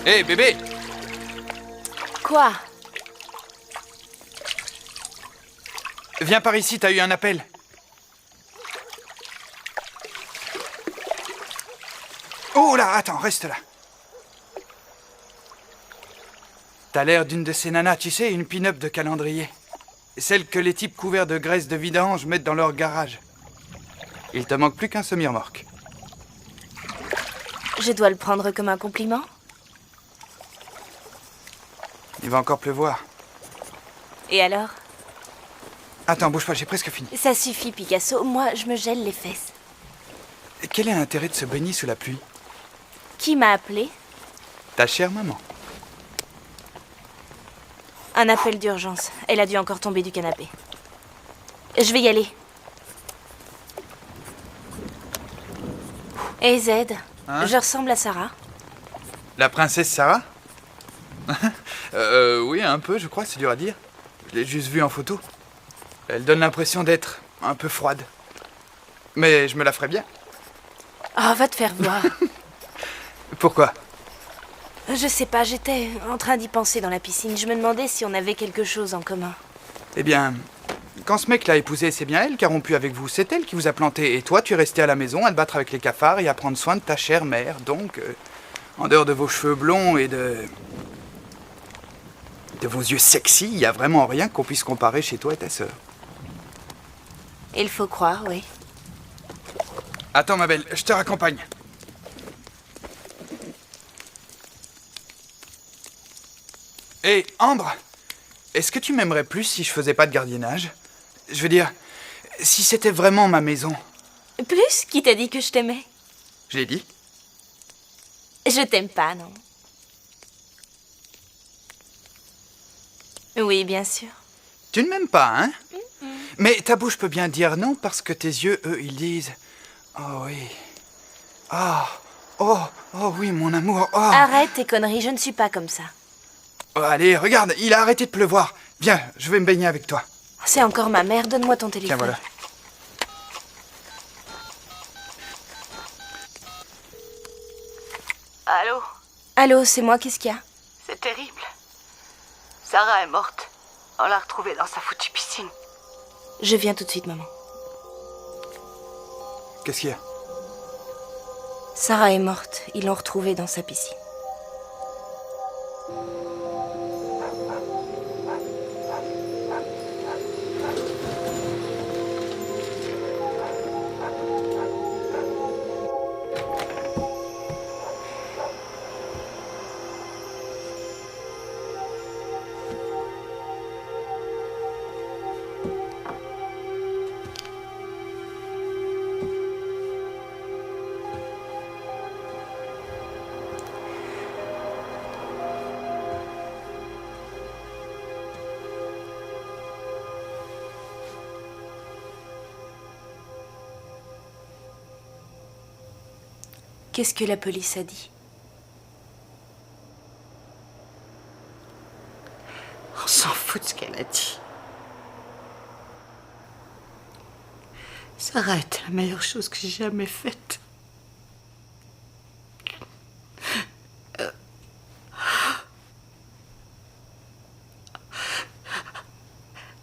Hé, bébé! Quoi? Viens par ici, t'as eu un appel. Oh là, attends, reste là. T'as l'air d'une de ces nanas, tu sais, une pin-up de calendrier. Celle que les types couverts de graisse de vidange mettent dans leur garage. Il te manque plus qu'un semi-remorque. Je dois le prendre comme un compliment? Il va encore pleuvoir. Et alors? Attends, bouge pas, j'ai presque fini. Ça suffit, Picasso. Moi, je me gèle les fesses. Quel est l'intérêt de se baigner sous la pluie? Qui m'a appelé? Ta chère maman. Un appel d'urgence. Elle a dû encore tomber du canapé. Je vais y aller. Hé, Zed, Hein? je ressemble à Sarah? La princesse Sarah? Oui, un peu, je crois, c'est dur à dire. Je l'ai juste vue en photo. Elle donne l'impression d'être un peu froide. Mais je me la ferais bien. Oh, va te faire voir. Pourquoi? Je sais pas, j'étais en train d'y penser dans la piscine. Je me demandais si on avait quelque chose en commun. Eh bien, quand ce mec l'a épousée, c'est bien elle qui a rompu avec vous. C'est elle qui vous a planté. Et toi, tu es resté à la maison à te battre avec les cafards et à prendre soin de ta chère mère. Donc, en dehors de vos cheveux blonds et de vos yeux sexy, il n'y a vraiment rien qu'on puisse comparer chez toi et ta sœur. Il faut croire, oui. Attends, ma belle, je te raccompagne. Hé, Ambre, est-ce que tu m'aimerais plus si je faisais pas de gardiennage? Je veux dire, si c'était vraiment ma maison. Plus? Qui t'a dit que je t'aimais? Je l'ai dit. Je t'aime pas, non? Oui, bien sûr. Tu ne m'aimes pas, hein? Mais ta bouche peut bien dire non parce que tes yeux, eux, ils disent... Oh oui. Oh oui, mon amour. Oh. Arrête tes conneries, je ne suis pas comme ça. Oh, allez, regarde, il a arrêté de pleuvoir. Viens, je vais me baigner avec toi. C'est encore ma mère, donne-moi ton téléphone. Tiens, voilà. Allô? Allô, c'est moi, qu'est-ce qu'il y a? C'est terrible. Sarah est morte. On l'a retrouvée dans sa foutue piscine. Je viens tout de suite, maman. Qu'est-ce qu'il y a? Sarah est morte. Ils l'ont retrouvée dans sa piscine. Qu'est-ce que la police a dit? On s'en fout de ce qu'elle a dit. Sarah était la meilleure chose que j'ai jamais faite.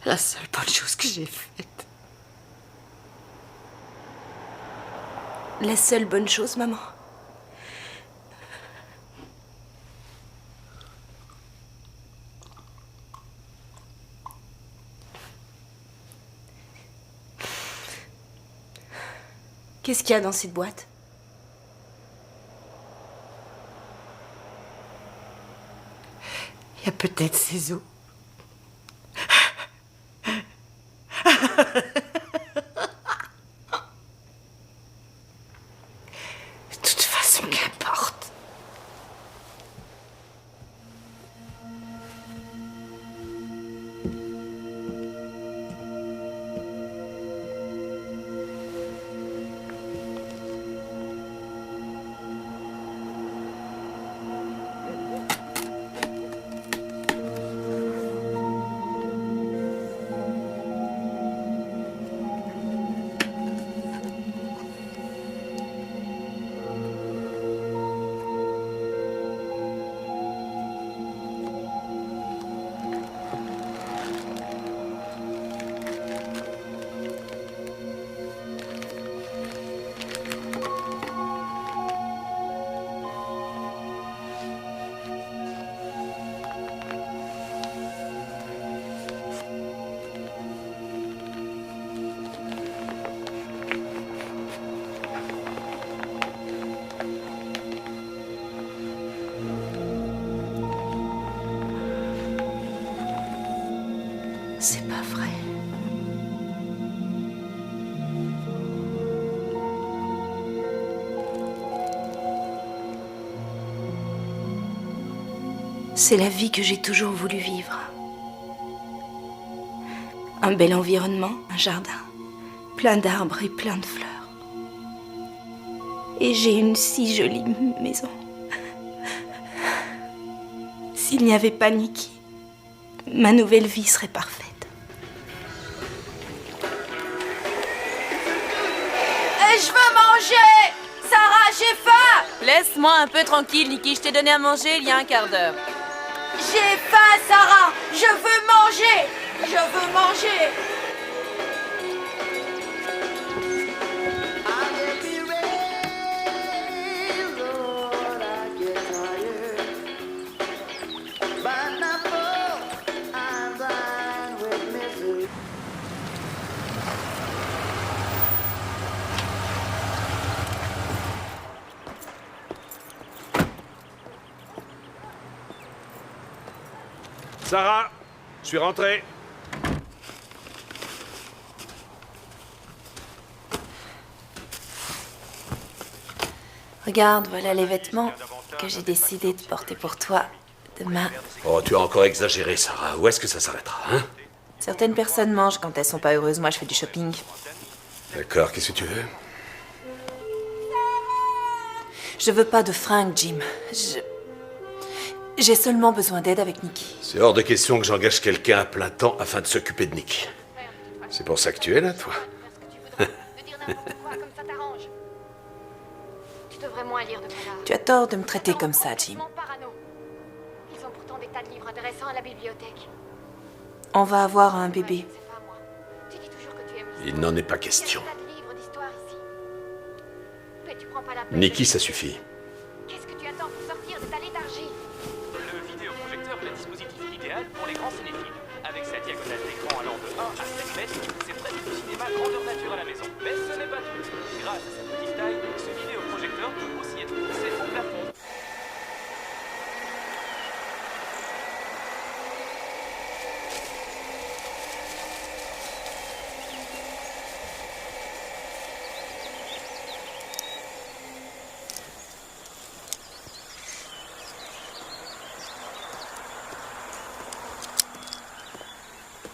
La seule bonne chose que j'ai faite. La seule bonne chose, maman. Qu'est-ce qu'il y a dans cette boîte? Il y a peut-être ses os. De toute façon, qu'importe. C'est pas vrai. C'est la vie que j'ai toujours voulu vivre. Un bel environnement, un jardin, plein d'arbres et plein de fleurs. Et j'ai une si jolie maison. S'il n'y avait pas Nikki, ma nouvelle vie serait parfaite. Je veux manger! Sarah, j'ai faim! Laisse-moi un peu tranquille, Nikki. Je t'ai donné à manger il y a un quart d'heure. J'ai faim, Sarah! Je veux manger! Je veux manger! Sarah, je suis rentré. Regarde, voilà les vêtements que j'ai décidé de porter pour toi demain. Oh, tu as encore exagéré, Sarah. Où est-ce que ça s'arrêtera, hein? Certaines personnes mangent quand elles sont pas heureuses. Moi, je fais du shopping. D'accord, qu'est-ce que tu veux? Je veux pas de fringues, Jim. J'ai seulement besoin d'aide avec Nikki. C'est hors de question que j'engage quelqu'un à plein temps afin de s'occuper de Nick. C'est pour ça que tu es là, toi? Tu devrais moins lire de polar. Tu as tort de me traiter comme ça, Jim. Parano. Ils ont pourtant des tas de livres intéressants à la bibliothèque. On va avoir un bébé. C'est pas moi. Tu dis toujours que tu aimes Il n'en est pas question. Il y a des tas de livres d'histoire ici. Mais tu prends pas la Nikki, ça suffit. Qu'est-ce que tu attends pour sortir de ta léthargie? Le vidéoprojecteur est le dispositif idéal pour les grands cinéphiles. Avec sa diagonale d'écran allant de 1 à 7 mètres, c'est presque du cinéma grandeur nature à la maison. Mais ce n'est pas tout. Grâce à sa petite taille, ce vidéoprojecteur peut aussi être poussé au plafond.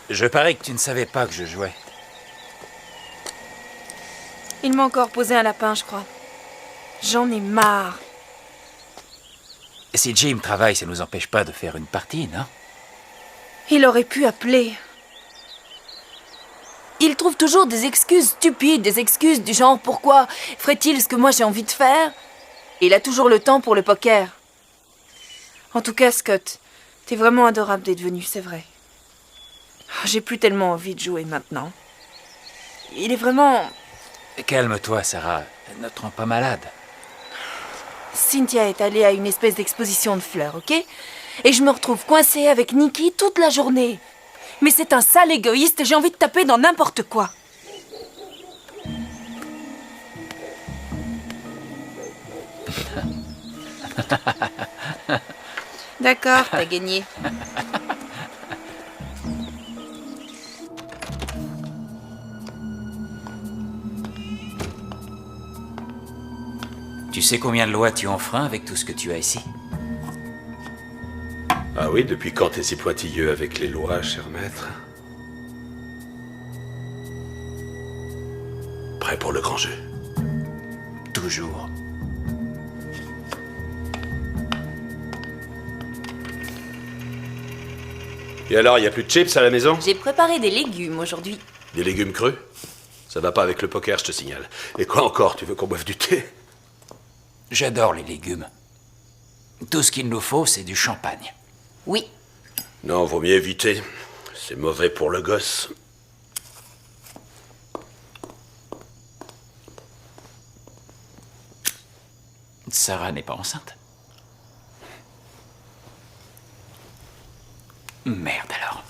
Je parie que tu ne savais pas que je jouais. Il m'a encore posé un lapin, je crois. J'en ai marre. Si Jim travaille, ça nous empêche pas de faire une partie, non? Il aurait pu appeler. Il trouve toujours des excuses stupides, des excuses du genre « Pourquoi ferait-il ce que moi j'ai envie de faire ?» Il a toujours le temps pour le poker. En tout cas, Scott, t'es vraiment adorable d'être venu, c'est vrai. J'ai plus tellement envie de jouer maintenant. Il est vraiment... Calme-toi, Sarah. Ne te rends pas malade. Cynthia est allée à une espèce d'exposition de fleurs, ok? Et je me retrouve coincée avec Nikki toute la journée. Mais c'est un sale égoïste et j'ai envie de taper dans n'importe quoi. D'accord, t'as gagné. Tu sais combien de lois tu enfreins avec tout ce que tu as ici? Ah oui, depuis quand t'es si pointilleux avec les lois, cher maître? Prêt pour le grand jeu? Toujours. Et alors, y a plus de chips à la maison? J'ai préparé des légumes aujourd'hui. Des légumes crus? Ça va pas avec le poker, je te signale. Et quoi encore? Tu veux qu'on boive du thé? J'adore les légumes. Tout ce qu'il nous faut, c'est du champagne. Oui. Non, vaut mieux éviter. C'est mauvais pour le gosse. Sarah n'est pas enceinte. Merde alors.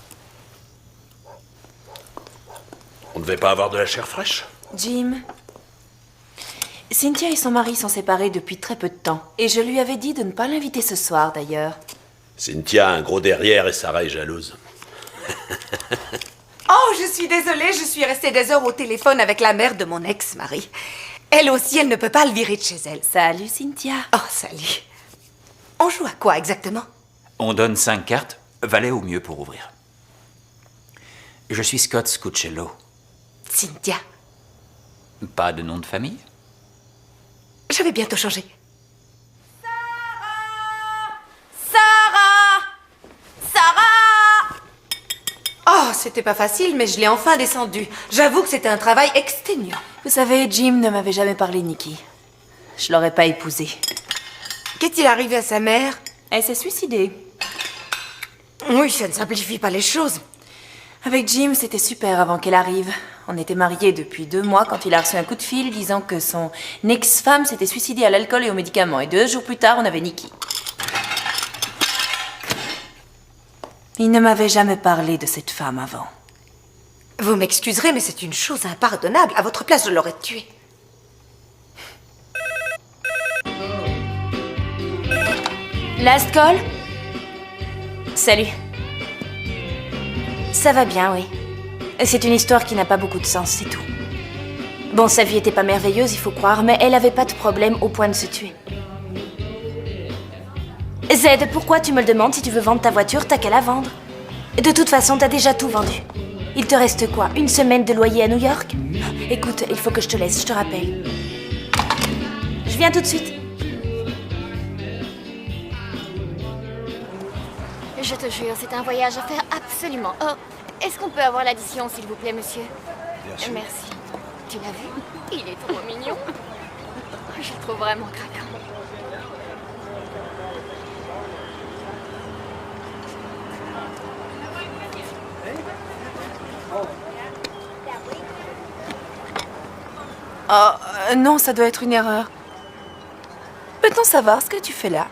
On ne devait pas avoir de la chair fraîche? Jim, Cynthia et son mari sont séparés depuis très peu de temps. Et je lui avais dit de ne pas l'inviter ce soir, d'ailleurs. Cynthia a un gros derrière et Sarah est jalouse. Oh, je suis désolée, je suis restée des heures au téléphone avec la mère de mon ex-mari. Elle aussi, elle ne peut pas le virer de chez elle. Salut, Cynthia. Oh, salut. On joue à quoi exactement? On donne 5 cartes, valet au mieux pour ouvrir. Je suis Scott Scuccello. Cynthia. Pas de nom de famille? Je vais bientôt changer. Sarah! Sarah! Oh, c'était pas facile, mais je l'ai enfin descendu. J'avoue que c'était un travail exténuant. Vous savez, Jim ne m'avait jamais parlé de Nikki. Je l'aurais pas épousée. Qu'est-il arrivé à sa mère? Elle s'est suicidée. Oui, ça ne simplifie pas les choses. Avec Jim, c'était super avant qu'elle arrive. On était mariés depuis 2 mois quand il a reçu un coup de fil disant que son ex-femme s'était suicidée à l'alcool et aux médicaments. Et 2 jours plus tard, on avait Nikki. Il ne m'avait jamais parlé de cette femme avant. Vous m'excuserez, mais c'est une chose impardonnable. À votre place, je l'aurais tuée. Last call? Salut. Ça va bien, oui. C'est une histoire qui n'a pas beaucoup de sens, c'est tout. Bon, sa vie était pas merveilleuse, il faut croire, mais elle avait pas de problème au point de se tuer. Zed, pourquoi tu me le demandes? Si tu veux vendre ta voiture, t'as qu'à la vendre. De toute façon, t'as déjà tout vendu. Il te reste quoi? 1 semaine de loyer à New York? Écoute, il faut que je te laisse, je te rappelle. Je viens tout de suite. Je te jure, c'est un voyage à faire absolument. Oh, est-ce qu'on peut avoir l'addition, s'il vous plaît, monsieur? Bien sûr. Merci. Tu l'as vu? Il est trop mignon. Je le trouve vraiment craquant. Oh, non, ça doit être une erreur. Peut-on savoir ce que tu fais là?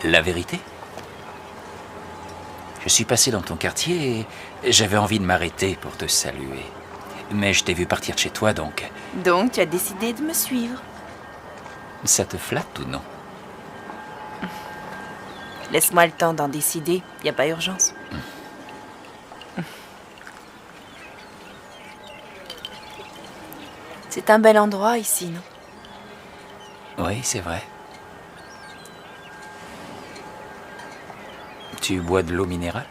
La vérité? Je suis passé dans ton quartier et j'avais envie de m'arrêter pour te saluer. Mais je t'ai vu partir chez toi, donc Donc, tu as décidé de me suivre. ça te flatte ou non? Laisse-moi le temps d'en décider. Y a pas urgence. C'est un bel endroit ici, non? Oui, c'est vrai. Tu bois de l'eau minérale?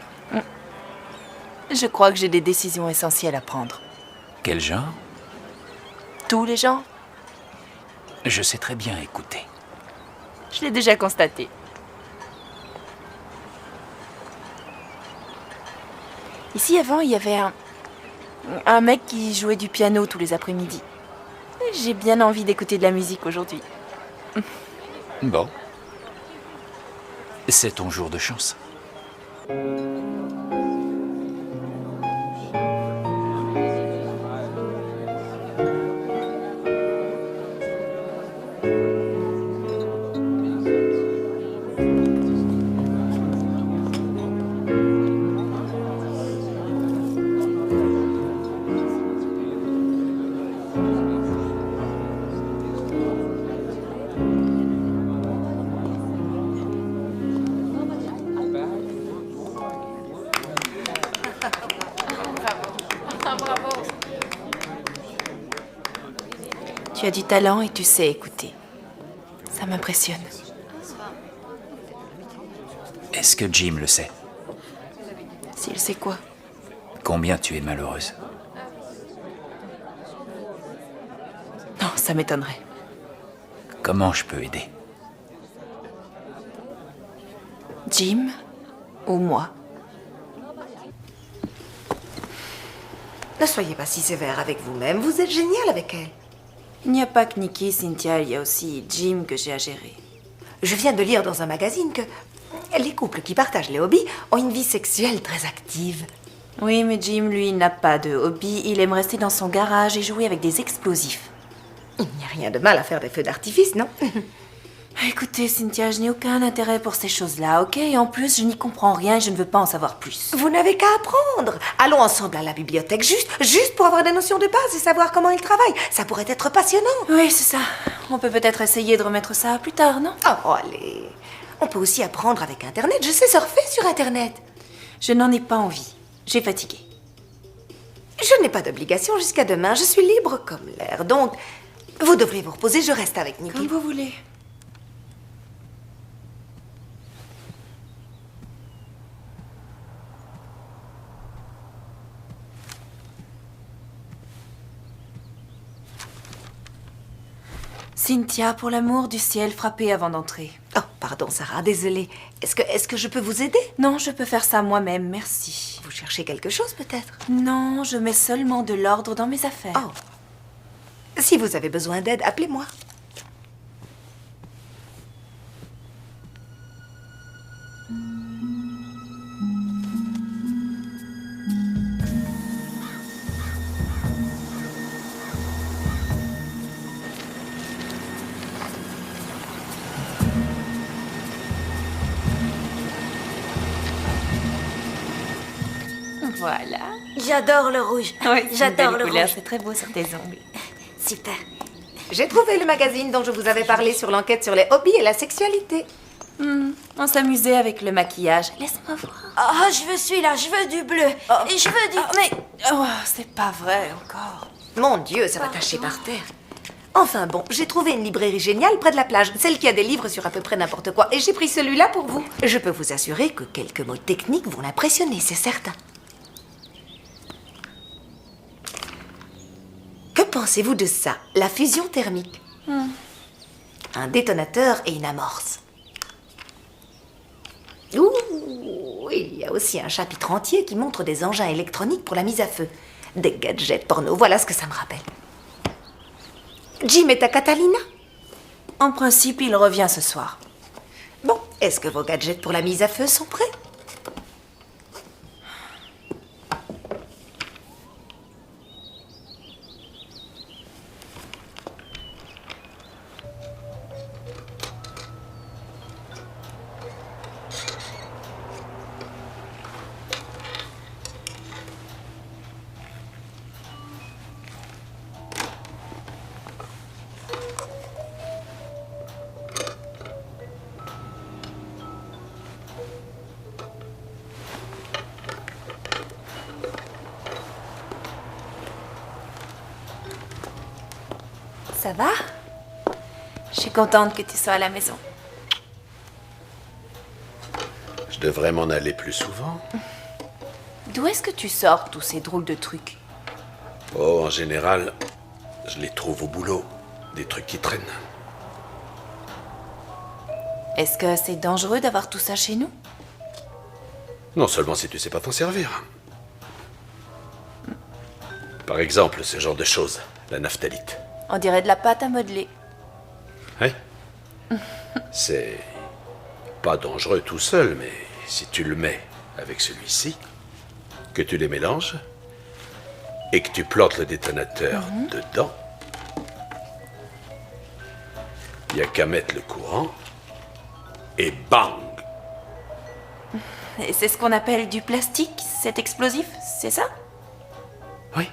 Je crois que j'ai des décisions essentielles à prendre. Quel genre? Tous les gens, Je sais très bien écouter. je l'ai déjà constaté. Ici, avant, il y avait un mec qui jouait du piano tous les après-midi. J'ai bien envie d'écouter de la musique aujourd'hui. Bon. C'est ton jour de chance. Tu as du talent et tu sais écouter. Ça m'impressionne. Est-ce que Jim le sait? S'il sait quoi? Combien tu es malheureuse? Non, ça m'étonnerait. Comment je peux aider? Jim ou moi? Ne soyez pas si sévère avec vous-même, vous êtes génial avec elle. Il n'y a pas que Nikki, Cynthia, il y a aussi Jim que j'ai à gérer. Je viens de lire dans un magazine que les couples qui partagent les hobbies ont une vie sexuelle très active. Oui, mais Jim, lui, n'a pas de hobby. Il aime rester dans son garage et jouer avec des explosifs. Il n'y a rien de mal à faire des feux d'artifice, non? Écoutez, Cynthia, je n'ai aucun intérêt pour ces choses-là, ok? Et en plus, je n'y comprends rien et je ne veux pas en savoir plus. Vous n'avez qu'à apprendre. Allons ensemble à la bibliothèque, juste pour avoir des notions de base et savoir comment ils travaillent. Ça pourrait être passionnant. Oui, c'est ça. On peut peut-être essayer de remettre ça plus tard, non? Oh, allez. On peut aussi apprendre avec Internet. Je sais surfer sur Internet. Je n'en ai pas envie. J'ai fatigué. Je n'ai pas d'obligation jusqu'à demain. Je suis libre comme l'air. Donc, vous devrez vous reposer. Je reste avec Nikki. Comme vous voulez. Cynthia, pour l'amour du ciel, frappez avant d'entrer. Oh, pardon, Sarah, désolée. Est-ce que je peux vous aider? Non, je peux faire ça moi-même, merci. Vous cherchez quelque chose, peut-être? Non, je mets seulement de l'ordre dans mes affaires. Oh. Si vous avez besoin d'aide, appelez-moi. Voilà. J'adore le rouge. Oui, J'adore le couleur, rouge. c'est très beau sur tes ongles. Super. J'ai trouvé le magazine dont je vous avais parlé sur l'enquête sur les hobbies et la sexualité. On s'amusait avec le maquillage. Laisse-moi voir. Oh, je veux celui-là, je veux du bleu. Et je veux du... Mais oh, c'est pas vrai encore. Mon Dieu, ça va tacher par terre. Enfin bon, j'ai trouvé une librairie géniale près de la plage, celle qui a des livres sur à peu près n'importe quoi, et j'ai pris celui-là pour vous. Je peux vous assurer que quelques mots techniques vont l'impressionner, c'est certain. Que pensez-vous de ça, la fusion thermique? Un détonateur et une amorce. Ouh, il y a aussi un chapitre entier qui montre des engins électroniques pour la mise à feu. Des gadgets porno, voilà ce que ça me rappelle. Jim est à Catalina? En principe, il revient ce soir. Bon, est-ce que vos gadgets pour la mise à feu sont prêts? Ça va? Je suis contente que tu sois à la maison. Je devrais m'en aller plus souvent. D'où est-ce que tu sors tous ces drôles de trucs? Oh, en général, je les trouve au boulot. Des trucs qui traînent. Est-ce que c'est dangereux d'avoir tout ça chez nous? Non seulement si tu sais pas t'en servir. Par exemple, ce genre de choses, la naphtalite. On dirait de la pâte à modeler. Oui. C'est pas dangereux tout seul, mais si tu le mets avec celui-ci, que tu les mélanges, et que tu plantes le détonateur dedans, il n'y a qu'à mettre le courant, et bang! Et c'est ce qu'on appelle du plastique, cet explosif, c'est ça? Oui.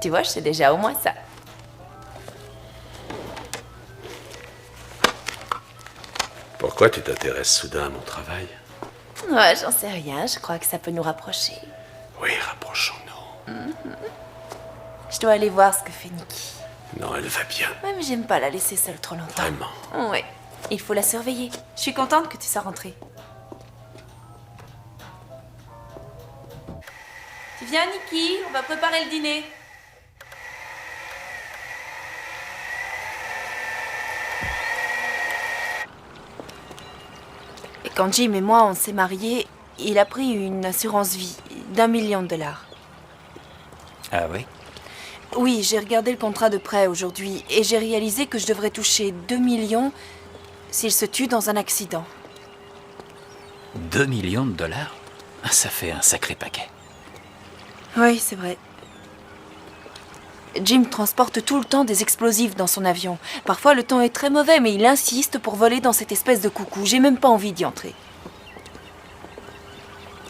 Tu vois, je sais déjà au moins ça. Pourquoi tu t'intéresses soudain à mon travail? Ouais, j'en sais rien, je crois que ça peut nous rapprocher. Oui, rapprochons-nous. Je dois aller voir ce que fait Nikki. Non, elle va bien. Ouais, mais j'aime pas la laisser seule trop longtemps. Vraiment. Ouais, il faut la surveiller. Je suis contente que tu sois rentrée. Tu viens, Nikki? On va préparer le dîner. Et quand Jim et moi, on s'est mariés, il a pris une assurance vie d'1 million de dollars. Ah oui? Oui, j'ai regardé le contrat de prêt aujourd'hui et j'ai réalisé que je devrais toucher 2 millions s'il se tue dans un accident. 2 millions de dollars? Ça fait un sacré paquet. Oui, c'est vrai. Jim transporte tout le temps des explosifs dans son avion. Parfois, le temps est très mauvais, mais il insiste pour voler dans cette espèce de coucou. J'ai même pas envie d'y entrer.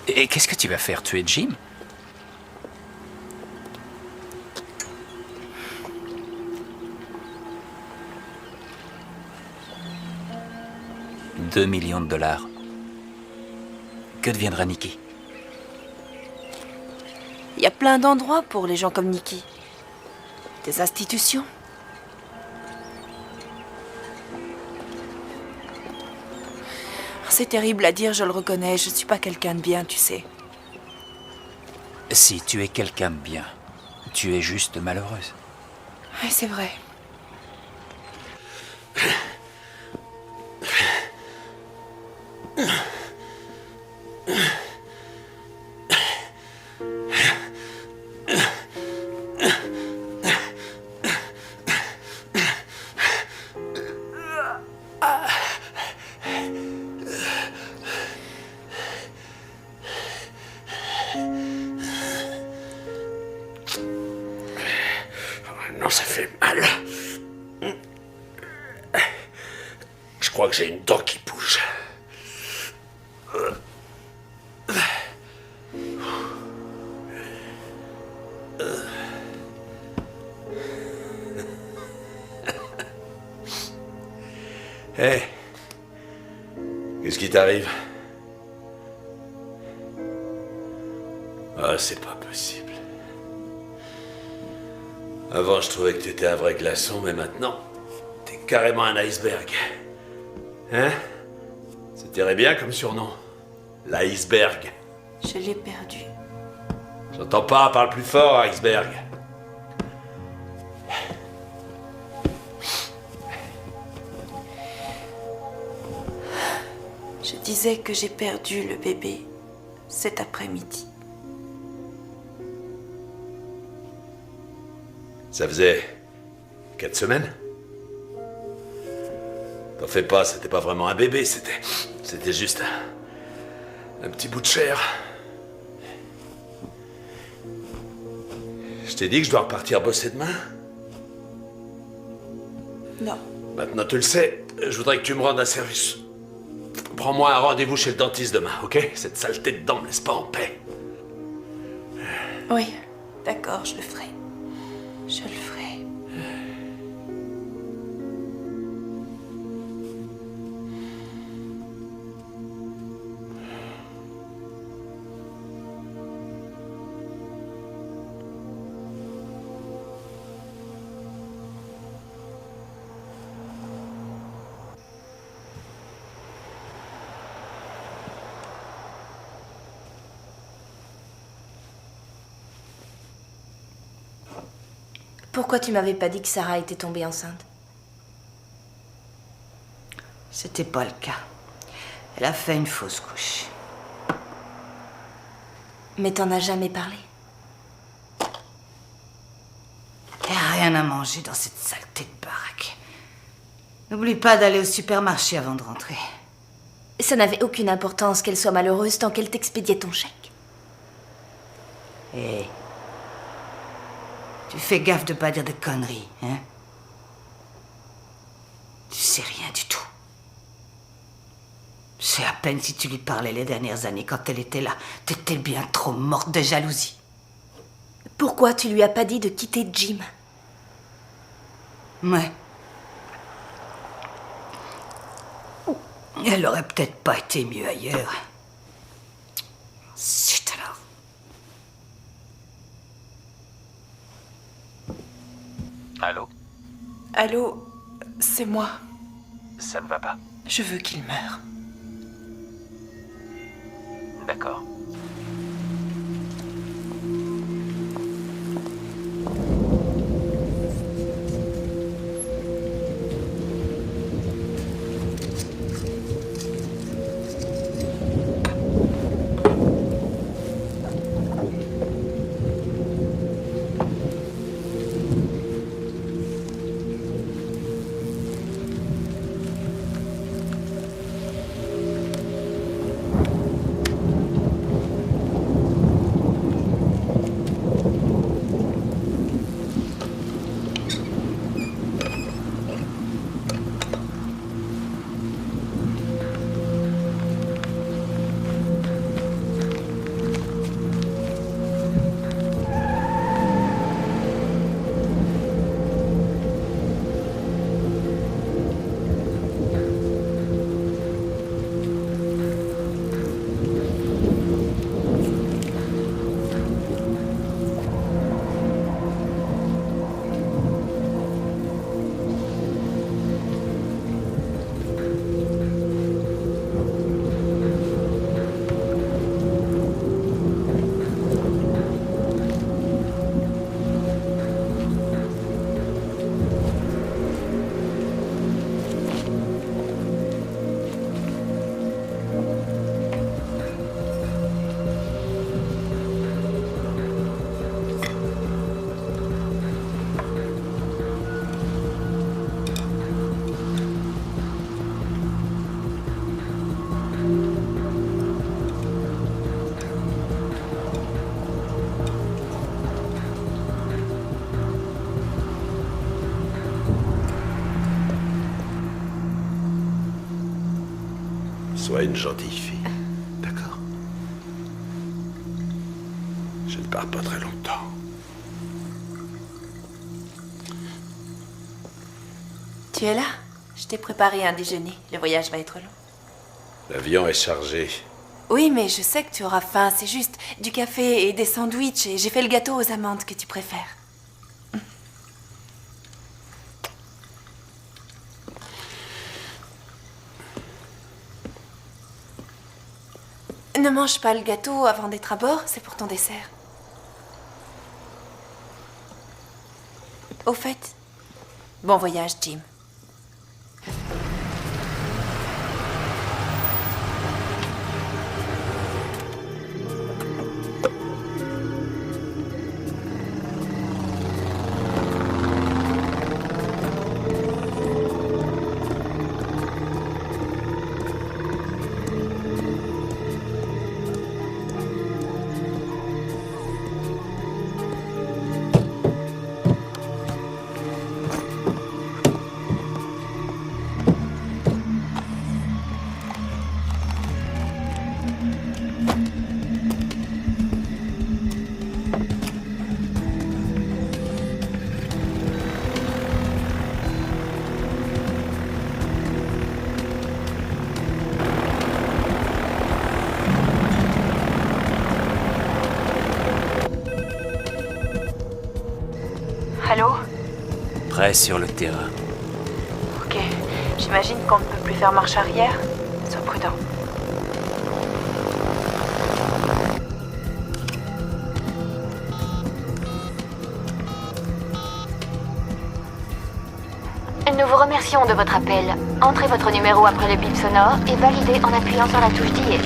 Et qu'est-ce que tu vas faire, tuer Jim? $2 millions. Que deviendra Nikki? Il y a plein d'endroits pour les gens comme Nikki. Des institutions. C'est terrible à dire, je le reconnais. Je suis pas quelqu'un de bien, tu sais. Si tu es quelqu'un de bien, tu es juste malheureuse. Oui, c'est vrai. Non, ça fait mal. Je crois que j'ai une dent qui bouge. Hé, qu'est-ce qui t'arrive? Ah, c'est pas possible. Avant, je trouvais que t'étais un vrai glaçon, mais maintenant, t'es carrément un iceberg. Hein? Ça t'irait bien comme surnom? L'iceberg. Je l'ai perdu. J'entends pas, parle plus fort, iceberg. Je disais que j'ai perdu le bébé cet après-midi. Ça faisait 4 semaines? T'en fais pas, c'était pas vraiment un bébé, c'était juste un petit bout de chair. Je t'ai dit que je dois repartir bosser demain? Non. Maintenant tu le sais, je voudrais que tu me rendes un service. Prends-moi un rendez-vous chez le dentiste demain, ok? Cette saleté de dents me laisse pas en paix. Oui, d'accord, je le ferai. Je le ferai. Pourquoi tu m'avais pas dit que Sarah était tombée enceinte? C'était pas le cas. Elle a fait une fausse couche. Mais t'en as jamais parlé. Y a rien à manger dans cette saleté de baraque. N'oublie pas d'aller au supermarché avant de rentrer. Ça n'avait aucune importance qu'elle soit malheureuse tant qu'elle t'expédiait ton chèque. Hé. Tu fais gaffe de pas dire de conneries, hein? Tu sais rien du tout. C'est à peine si tu lui parlais les dernières années quand elle était là. T'étais bien trop morte de jalousie. Pourquoi tu lui as pas dit de quitter Jim? Ouais. Elle aurait peut-être pas été mieux ailleurs. Zut alors. Allô? Allô, c'est moi. Ça ne va pas. Je veux qu'il meure. D'accord. Sois une gentille fille, d'accord? Je ne pars pas très longtemps. Tu es là? Je t'ai préparé un déjeuner. Le voyage va être long. L'avion est chargé. Oui, mais je sais que tu auras faim. C'est juste du café et des sandwichs et j'ai fait le gâteau aux amandes que tu préfères. Ne mange pas le gâteau avant d'être à bord, c'est pour ton dessert. Au fait, bon voyage, Jim. Allô? Prêt sur le terrain. Ok, j'imagine qu'on ne peut plus faire marche arrière. Sois prudent. confirmation de votre appel. Entrez votre numéro après le bip sonore et validez en appuyant sur la touche dièse.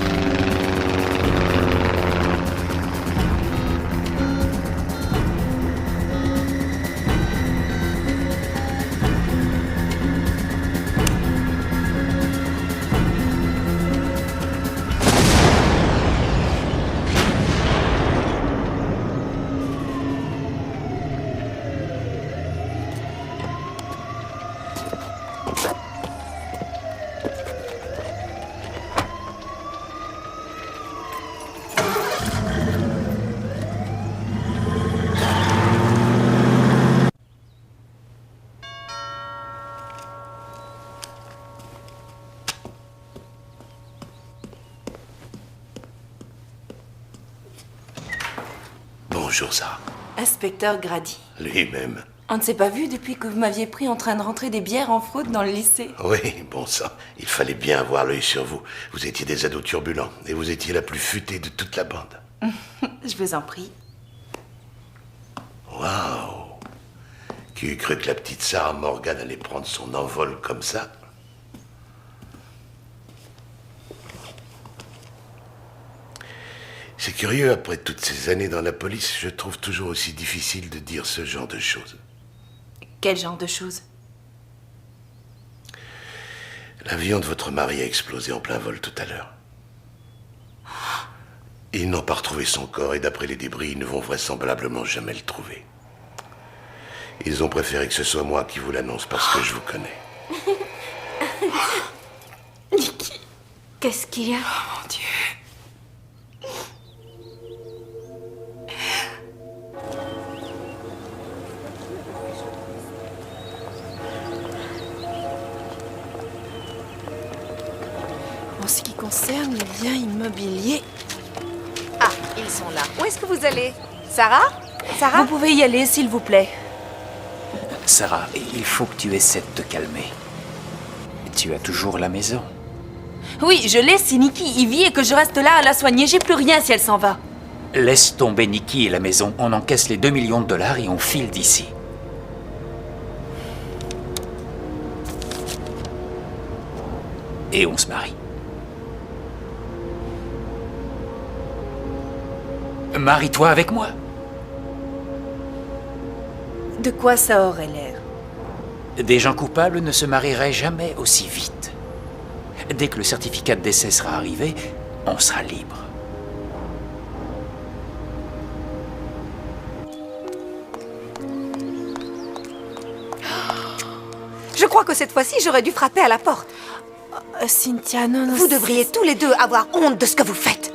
Bonjour, Sarah. Inspecteur Grady. Lui-même. On ne s'est pas vu depuis que vous m'aviez pris en train de rentrer des bières en fraude dans le lycée. Oui, bon sang, il fallait bien avoir l'œil sur vous. Vous étiez des ados turbulents et vous étiez la plus futée de toute la bande. Je vous en prie. Waouh! Qui eût cru que la petite Sarah Morgan allait prendre son envol comme ça? C'est curieux, après toutes ces années dans la police, je trouve toujours aussi difficile de dire ce genre de choses. Quel genre de choses? L'avion de votre mari a explosé en plein vol tout à l'heure. Ils n'ont pas retrouvé son corps et d'après les débris, ils ne vont vraisemblablement jamais le trouver. Ils ont préféré que ce soit moi qui vous l'annonce parce que je vous connais. Nicky, qu'est-ce qu'il y a? Oh mon Dieu. En ce qui concerne les biens immobiliers... Ah, ils sont là. Où est-ce que vous allez? Sarah? Sarah? Vous pouvez y aller, s'il vous plaît. Sarah, il faut que tu essaies de te calmer. Tu as toujours la maison. Oui, je l'ai si Nicky y vit et que je reste là à la soigner. J'ai plus rien si elle s'en va. Laisse tomber Nicky et la maison. On encaisse les 2 millions de dollars et on file d'ici. Et on se marie. Marie-toi avec moi. De quoi ça aurait l'air? Des gens coupables ne se marieraient jamais aussi vite. Dès que le certificat de décès sera arrivé, on sera libre. Je crois que cette fois-ci, j'aurais dû frapper à la porte. Cynthia, non, non... Vous devriez tous les deux avoir honte de ce que vous faites.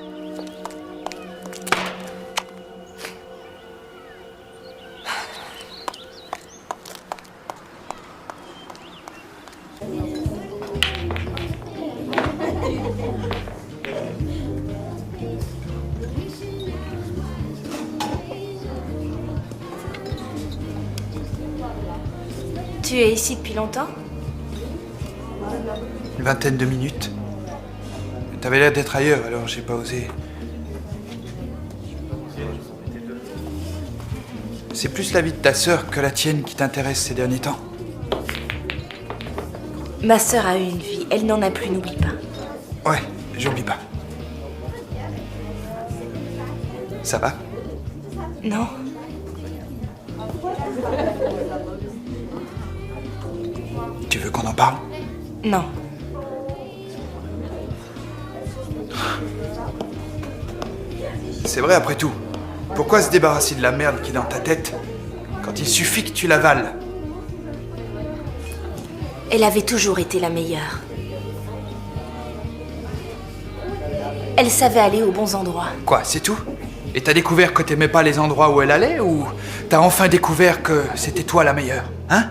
Tu es ici depuis longtemps? Une vingtaine de minutes. T'avais l'air d'être ailleurs, alors j'ai pas osé. C'est plus la vie de ta sœur que la tienne qui t'intéresse ces derniers temps. Ma sœur a eu une vie, elle n'en a plus, n'oublie pas. Ouais, j'oublie pas. Ça va? Non. Tu veux qu'on en parle? Non. C'est vrai après tout. Pourquoi se débarrasser de la merde qui est dans ta tête quand il suffit que tu l'avales? Elle avait toujours été la meilleure. Elle savait aller aux bons endroits. Quoi, c'est tout? Et t'as découvert que t'aimais pas les endroits où elle allait, ou t'as enfin découvert que c'était toi la meilleure? Hein?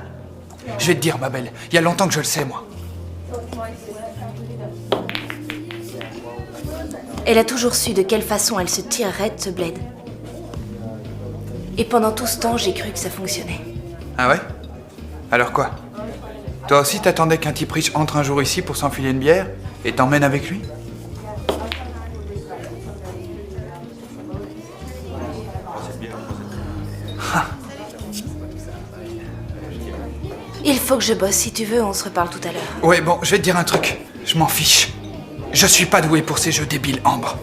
Je vais te dire, ma belle, il y a longtemps que je le sais, moi. Elle a toujours su de quelle façon elle se tirerait de ce bled. Et pendant tout ce temps, j'ai cru que ça fonctionnait. Ah ouais? Alors quoi? Toi aussi t'attendais qu'un type riche entre un jour ici pour s'enfiler une bière et t'emmène avec lui? Il faut faut que je bosse. Si tu veux, on se reparle tout à l'heure. Ouais, bon, je vais te dire un truc. Je m'en fiche. Je suis pas doué pour ces jeux débiles, Ambre.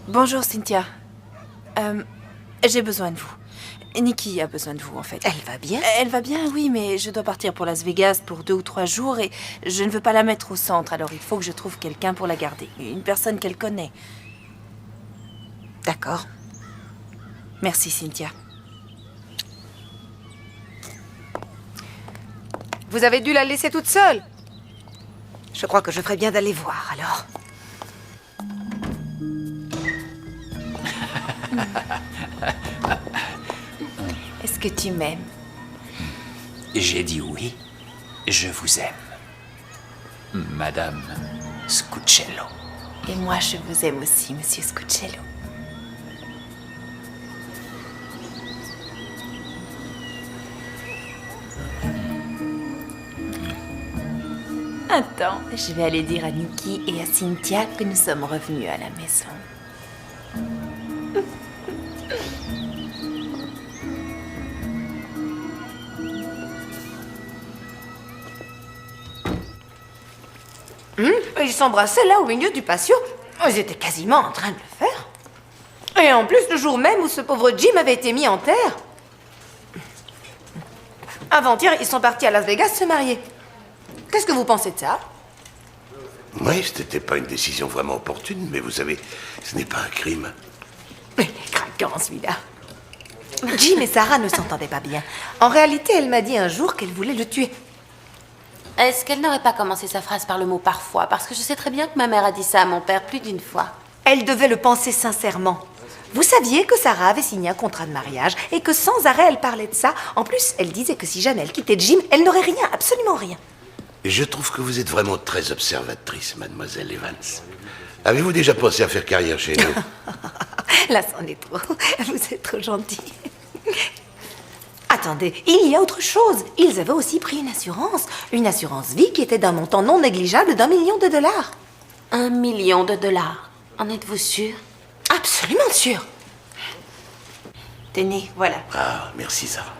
Bonjour, Cynthia. J'ai besoin de vous. Nikki a besoin de vous, en fait. Elle va bien? Elle va bien, oui, mais je dois partir pour Las Vegas pour 2 ou 3 jours et je ne veux pas la mettre au centre, alors il faut que je trouve quelqu'un pour la garder. Une personne qu'elle connaît. D'accord. Merci, Cynthia. Vous avez dû la laisser toute seule. Je crois que je ferais bien d'aller voir, alors. Est-ce que tu m'aimes? J'ai dit oui. Je vous aime. Madame Scuccello. Et moi, je vous aime aussi, Monsieur Scuccello. Attends, je vais aller dire à Nikki et à Cynthia que nous sommes revenus à la maison. Ils s'embrassaient là au milieu du patio. Ils étaient quasiment en train de le faire. Et en plus, le jour même où ce pauvre Jim avait été mis en terre. Avant-hier, ils sont partis à Las Vegas se marier. Qu'est-ce que vous pensez de ça? Oui, ce n'était pas une décision vraiment opportune, mais vous savez, ce n'est pas un crime. Il est craquant, celui-là. Jim et Sarah ne s'entendaient pas bien. En réalité, elle m'a dit un jour qu'elle voulait le tuer. Est-ce qu'elle n'aurait pas commencé sa phrase par le mot parfois? Parce que je sais très bien que ma mère a dit ça à mon père plus d'une fois. Elle devait le penser sincèrement. Vous saviez que Sarah avait signé un contrat de mariage et que sans arrêt elle parlait de ça. En plus, elle disait que si jamais elle quittait Jim, elle n'aurait rien, absolument rien. Je trouve que vous êtes vraiment très observatrice, mademoiselle Evans. Avez-vous déjà pensé à faire carrière chez nous? Là, c'en est trop. Vous êtes trop gentil. Attendez, il y a autre chose. Ils avaient aussi pris une assurance vie qui était d'un montant non négligeable d'1 million de dollars. $1 million? En êtes-vous sûr? Absolument sûr. Tenez, voilà. Ah, merci Sarah.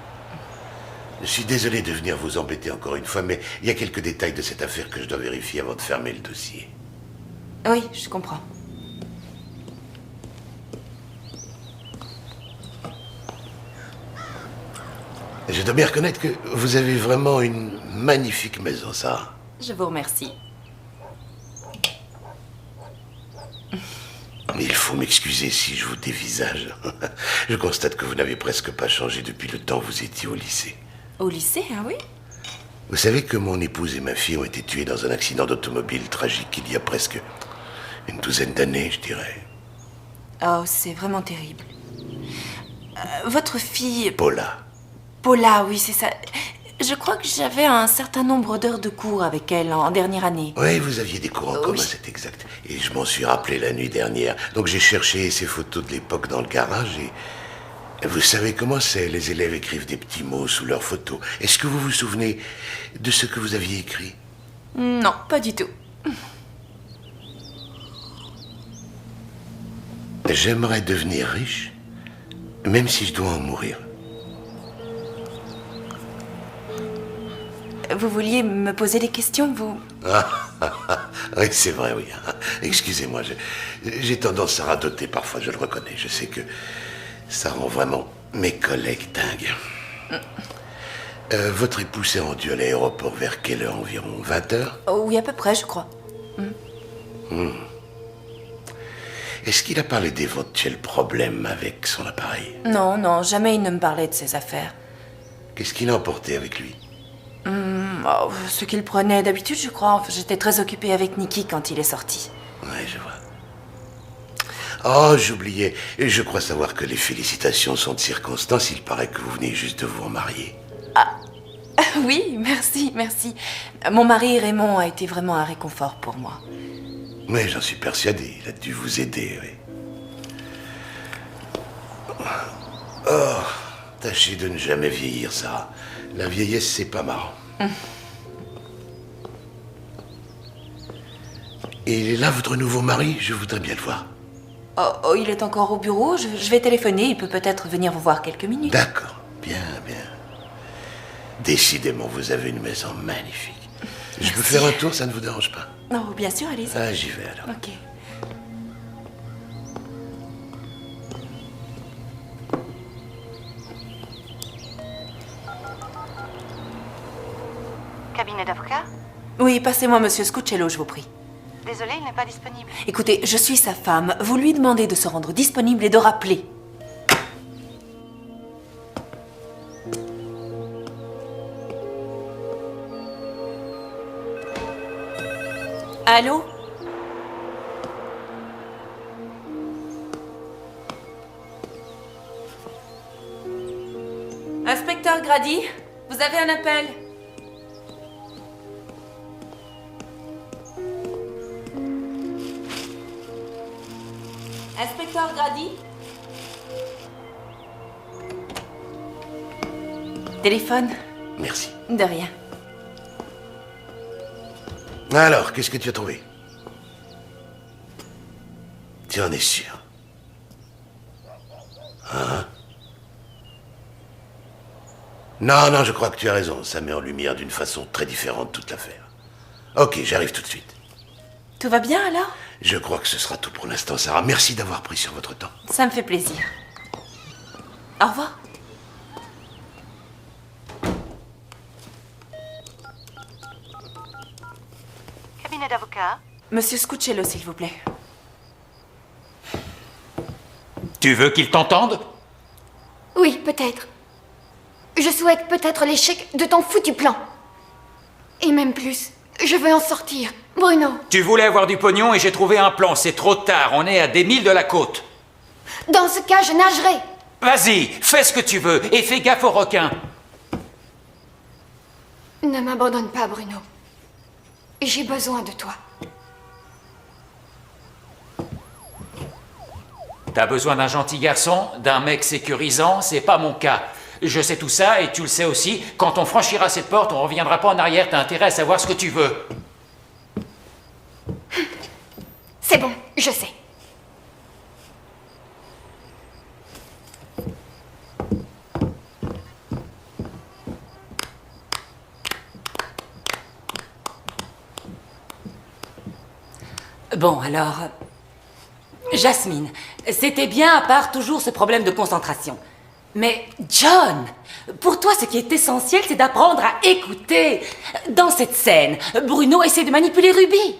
Je suis désolé de venir vous embêter encore une fois, mais il y a quelques détails de cette affaire que je dois vérifier avant de fermer le dossier. Oui, je comprends. Je dois bien reconnaître que vous avez vraiment une magnifique maison, Sarah. Je vous remercie. Il faut m'excuser si je vous dévisage. Je constate que vous n'avez presque pas changé depuis le temps où vous étiez au lycée. Au lycée, ah oui? Vous savez que mon épouse et ma fille ont été tuées dans un accident d'automobile tragique il y a presque une douzaine d'années, je dirais. Oh, c'est vraiment terrible. Votre fille... Paula. Paula, oui, c'est ça. Je crois que j'avais un certain nombre d'heures de cours avec elle en dernière année. Oui, vous aviez des cours en commun, Oui. c'est exact. Et je m'en suis rappelé la nuit dernière. Donc j'ai cherché ces photos de l'époque dans le garage et... Vous savez comment c'est, les élèves écrivent des petits mots sous leurs photos. Est-ce que vous vous souvenez de ce que vous aviez écrit? Non, pas du tout. J'aimerais devenir riche, même si je dois en mourir. Vous vouliez me poser des questions, vous? Oui, c'est vrai, oui. Excusez-moi, j'ai tendance à radoter parfois, je le reconnais. Je sais que ça rend vraiment mes collègues dingues. Votre époux s'est rendu à l'aéroport vers quelle heure environ? 20 heures? Oh, oui, à peu près, je crois. Est-ce qu'il a parlé d'éventuels problèmes avec son appareil? Non, non, jamais il ne me parlait de ses affaires. Qu'est-ce qu'il a emporté avec lui? Oh, ce qu'il prenait d'habitude, je crois. Enfin, j'étais très occupée avec Nikki quand il est sorti. Ouais, je vois. Oh, j'oubliais. Je crois savoir que les félicitations sont de circonstance. Il paraît que vous venez juste de vous remarier. Oui, merci, merci. Mon mari Raymond a été vraiment un réconfort pour moi. Oui, j'en suis persuadé. Il a dû vous aider, oui. Oh, tâchez de ne jamais vieillir, Sarah. La vieillesse, c'est pas marrant. Et là, votre nouveau mari, je voudrais bien le voir. Oh, il est encore au bureau. Je vais téléphoner. Il peut peut-être venir vous voir quelques minutes. D'accord, bien. Décidément, vous avez une maison magnifique. Je peux faire un tour, ça ne vous dérange pas? Non, bien sûr, allez-y. Ah, j'y vais alors. Ok. Cabinet d'avocat? Oui, passez-moi Monsieur Scuccello, je vous prie. Désolée, il n'est pas disponible. Écoutez, je suis sa femme. Vous lui demandez de se rendre disponible et de rappeler. Allô? Inspecteur Grady, vous avez un appel? Inspecteur Grady? Téléphone? Merci. De rien. Alors, qu'est-ce que tu as trouvé? Tu en es sûr? Hein? Non, je crois que tu as raison. Ça met en lumière d'une façon très différente toute l'affaire. Ok, j'arrive tout de suite. Tout va bien alors? Je crois que ce sera tout pour l'instant, Sarah. Merci d'avoir pris sur votre temps. Ça me fait plaisir. Au revoir. Cabinet d'avocat? Monsieur Scuccello, s'il vous plaît. Tu veux qu'ils t'entendent? Oui, peut-être. Je souhaite peut-être l'échec de ton foutu plan. Et même plus. Je veux en sortir. Bruno. Tu voulais avoir du pognon et j'ai trouvé un plan. C'est trop tard, on est à des milles de la côte. Dans ce cas, je nagerai. Vas-y, fais ce que tu veux et fais gaffe aux requins. Ne m'abandonne pas, Bruno. J'ai besoin de toi. T'as besoin d'un gentil garçon, d'un mec sécurisant, c'est pas mon cas. Je sais tout ça et tu le sais aussi. Quand on franchira cette porte, on reviendra pas en arrière. T'as intérêt à savoir ce que tu veux. C'est bon, je sais. Bon, alors... Jasmine, c'était bien à part toujours ce problème de concentration. Mais John, pour toi, ce qui est essentiel, c'est d'apprendre à écouter. Dans cette scène, Bruno essaie de manipuler Ruby.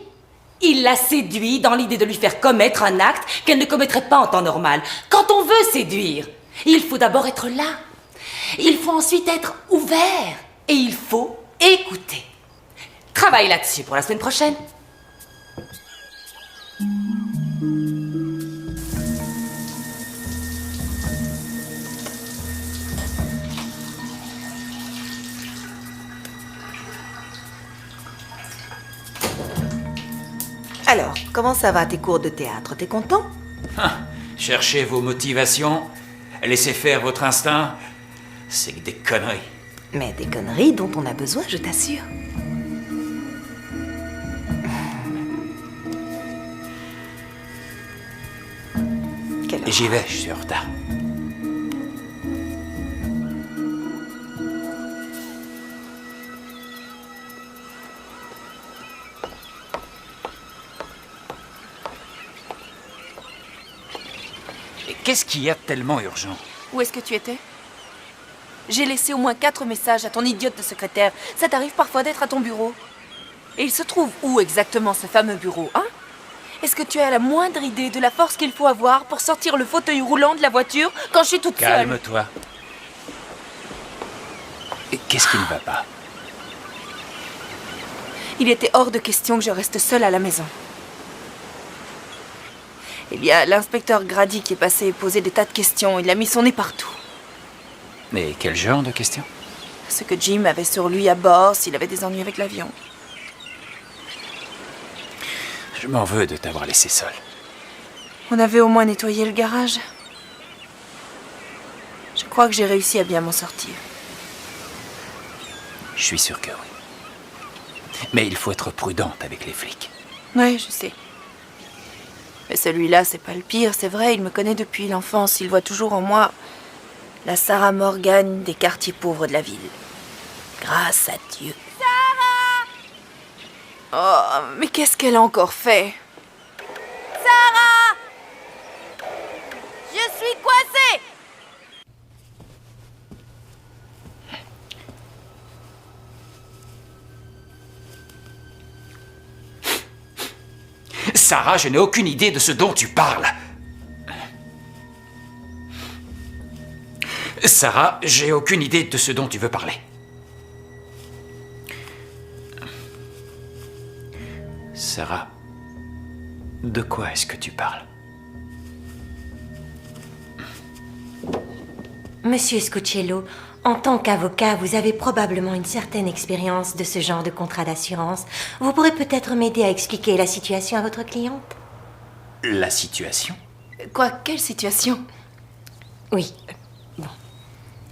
Il la séduit dans l'idée de lui faire commettre un acte qu'elle ne commettrait pas en temps normal. Quand on veut séduire, il faut d'abord être là. Il faut ensuite être ouvert. Et il faut écouter. Travaille là-dessus pour la semaine prochaine. Alors, comment ça va tes cours de théâtre? T'es content? Cherchez vos motivations, laissez faire votre instinct, c'est que des conneries. Mais des conneries dont on a besoin, je t'assure. J'y vais, je suis en retard. Et qu'est-ce qu'il y a de tellement urgent? Où est-ce que tu étais? J'ai laissé au moins 4 messages à ton idiote de secrétaire. Ça t'arrive parfois d'être à ton bureau? Et il se trouve où exactement ce fameux bureau, hein? Est-ce que tu as la moindre idée de la force qu'il faut avoir pour sortir le fauteuil roulant de la voiture quand je suis toute seule? Calme-toi. Et qu'est-ce qui ne va pas? Il était hors de question que je reste seule à la maison. Il y a l'inspecteur Grady qui est passé et posé des tas de questions. Il a mis son nez partout. Mais quel genre de questions? Ce que Jim avait sur lui à bord, s'il avait des ennuis avec l'avion. Je m'en veux de t'avoir laissé seule. On avait au moins nettoyé le garage. Je crois que j'ai réussi à bien m'en sortir. Je suis sûr que oui. Mais il faut être prudente avec les flics. Oui, je sais. Mais celui-là, c'est pas le pire, c'est vrai, il me connaît depuis l'enfance. Il voit toujours en moi la Sarah Morgan des quartiers pauvres de la ville. Grâce à Dieu. Sarah! Oh, mais qu'est-ce qu'elle a encore fait? Sarah! Je suis coincée! Sarah, je n'ai aucune idée de ce dont tu parles. Sarah, j'ai aucune idée de ce dont tu veux parler. Sarah, de quoi est-ce que tu parles? Monsieur Scuccello, en tant qu'avocat, vous avez probablement une certaine expérience de ce genre de contrat d'assurance. Vous pourrez peut-être m'aider à expliquer la situation à votre cliente? La situation? Quoi? Quelle situation? Oui. Bon.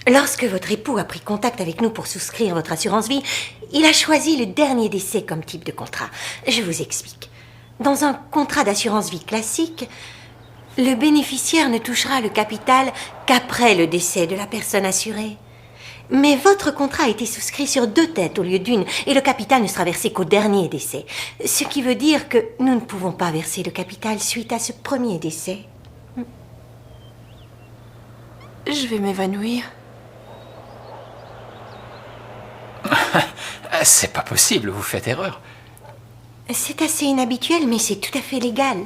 Lorsque votre époux a pris contact avec nous pour souscrire votre assurance vie, il a choisi le dernier décès comme type de contrat. Je vous explique. Dans un contrat d'assurance vie classique, le bénéficiaire ne touchera le capital qu'après le décès de la personne assurée. Mais votre contrat a été souscrit sur 2 têtes au lieu d'1 et le capital ne sera versé qu'au dernier décès. Ce qui veut dire que nous ne pouvons pas verser le capital suite à ce premier décès. Je vais m'évanouir. C'est pas possible, vous faites erreur. C'est assez inhabituel, mais c'est tout à fait légal.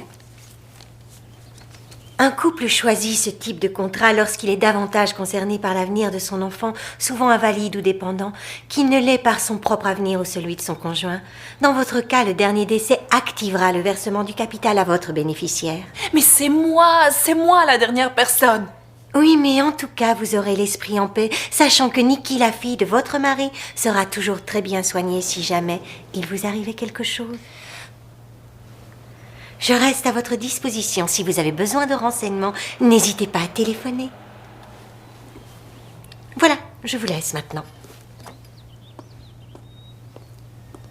Un couple choisit ce type de contrat lorsqu'il est davantage concerné par l'avenir de son enfant, souvent invalide ou dépendant, qu'il ne l'est par son propre avenir ou celui de son conjoint. Dans votre cas, le dernier décès activera le versement du capital à votre bénéficiaire. Mais c'est moi la dernière personne. Oui, mais en tout cas, vous aurez l'esprit en paix, sachant que Nikki, la fille de votre mari, sera toujours très bien soignée si jamais il vous arrivait quelque chose. Je reste à votre disposition. Si vous avez besoin de renseignements, n'hésitez pas à téléphoner. Voilà, je vous laisse maintenant.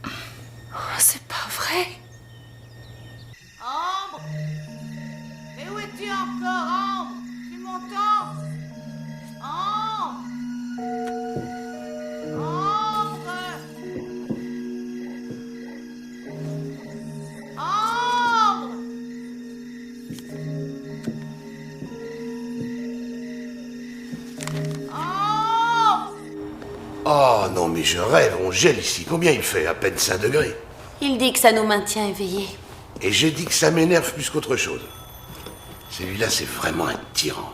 Oh, c'est pas vrai. Ambre! Mais où es-tu encore, Ambre? Tu m'entends? Ambre! Ambre! Ambre! Ambre! Oh non, mais je rêve, on gèle ici. Combien il fait? À peine 5 degrés. Il dit que ça nous maintient éveillés. Et je dis que ça m'énerve plus qu'autre chose. Celui-là, c'est vraiment un tyran.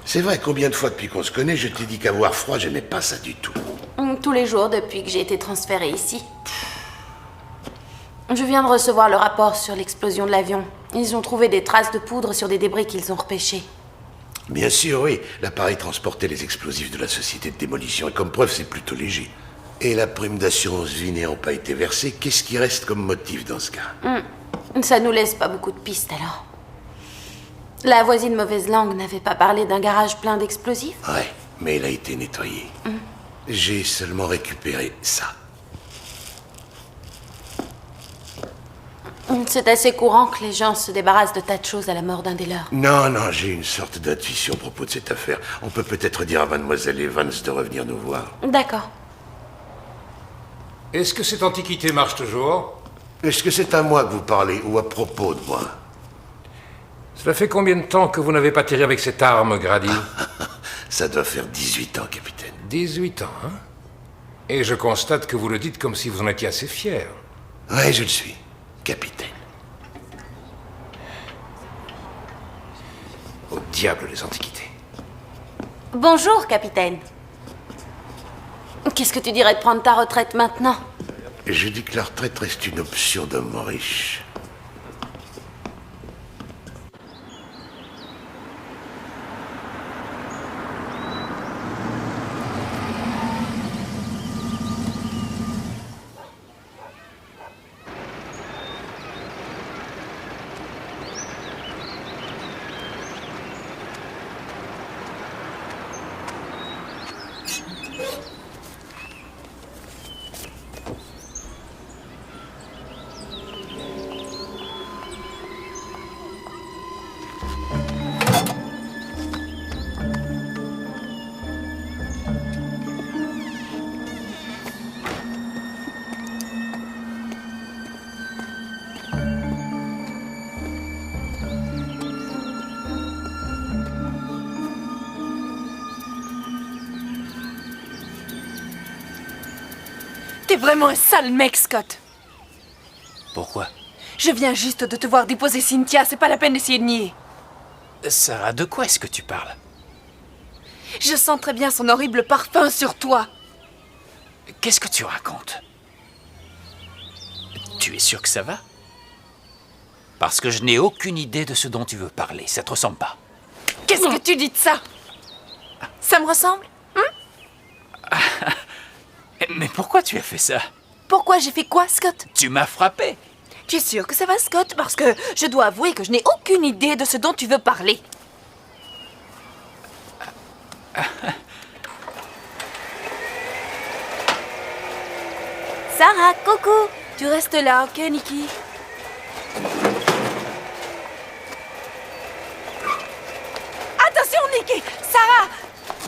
C'est vrai, combien de fois depuis qu'on se connaît, je t'ai dit qu'avoir froid, j'aimais pas ça du tout. Tous les jours depuis que j'ai été transférée ici. Je viens de recevoir le rapport sur l'explosion de l'avion. Ils ont trouvé des traces de poudre sur des débris qu'ils ont repêchés. Bien sûr, oui. L'appareil transportait les explosifs de la société de démolition. Et comme preuve, c'est plutôt léger. Et la prime d'assurance vie n'ayant pas été versée, qu'est-ce qui reste comme motif dans ce cas? Ça nous laisse pas beaucoup de pistes alors. La voisine mauvaise langue n'avait pas parlé d'un garage plein d'explosifs? Ouais, mais il a été nettoyé. J'ai seulement récupéré ça. C'est assez courant que les gens se débarrassent de tas de choses à la mort d'un des leurs. Non, non, j'ai une sorte d'intuition à propos de cette affaire. On peut peut-être dire à mademoiselle Evans de revenir nous voir. D'accord. Est-ce que cette antiquité marche toujours? Est-ce que c'est à moi que vous parlez ou à propos de moi? Cela fait combien de temps que vous n'avez pas tiré avec cette arme, Grady? Ça doit faire 18 ans, capitaine. 18 ans, hein? Et je constate que vous le dites comme si vous en étiez assez fier. Ouais, je le suis, capitaine. Au diable, les antiquités. Bonjour, capitaine. Qu'est-ce que tu dirais de prendre ta retraite maintenant? Je dis que la retraite reste une option d'homme riche. T'es vraiment un sale mec, Scott. Pourquoi? Je viens juste de te voir déposer Cynthia, c'est pas la peine d'essayer de nier. Sarah, de quoi est-ce que tu parles? Je sens très bien son horrible parfum sur toi. Qu'est-ce que tu racontes? Tu es sûr que ça va? Parce que je n'ai aucune idée de ce dont tu veux parler. Ça te ressemble pas. Qu'est-ce que tu dis de ça? Ça me ressemble? Mais pourquoi tu as fait ça? Pourquoi j'ai fait quoi, Scott? Tu m'as frappé. Tu es sûr que ça va, Scott? Parce que je dois avouer que je n'ai aucune idée de ce dont tu veux parler. Sarah, coucou. Tu restes là, ok, Nikki? Attention, Nikki! Sarah!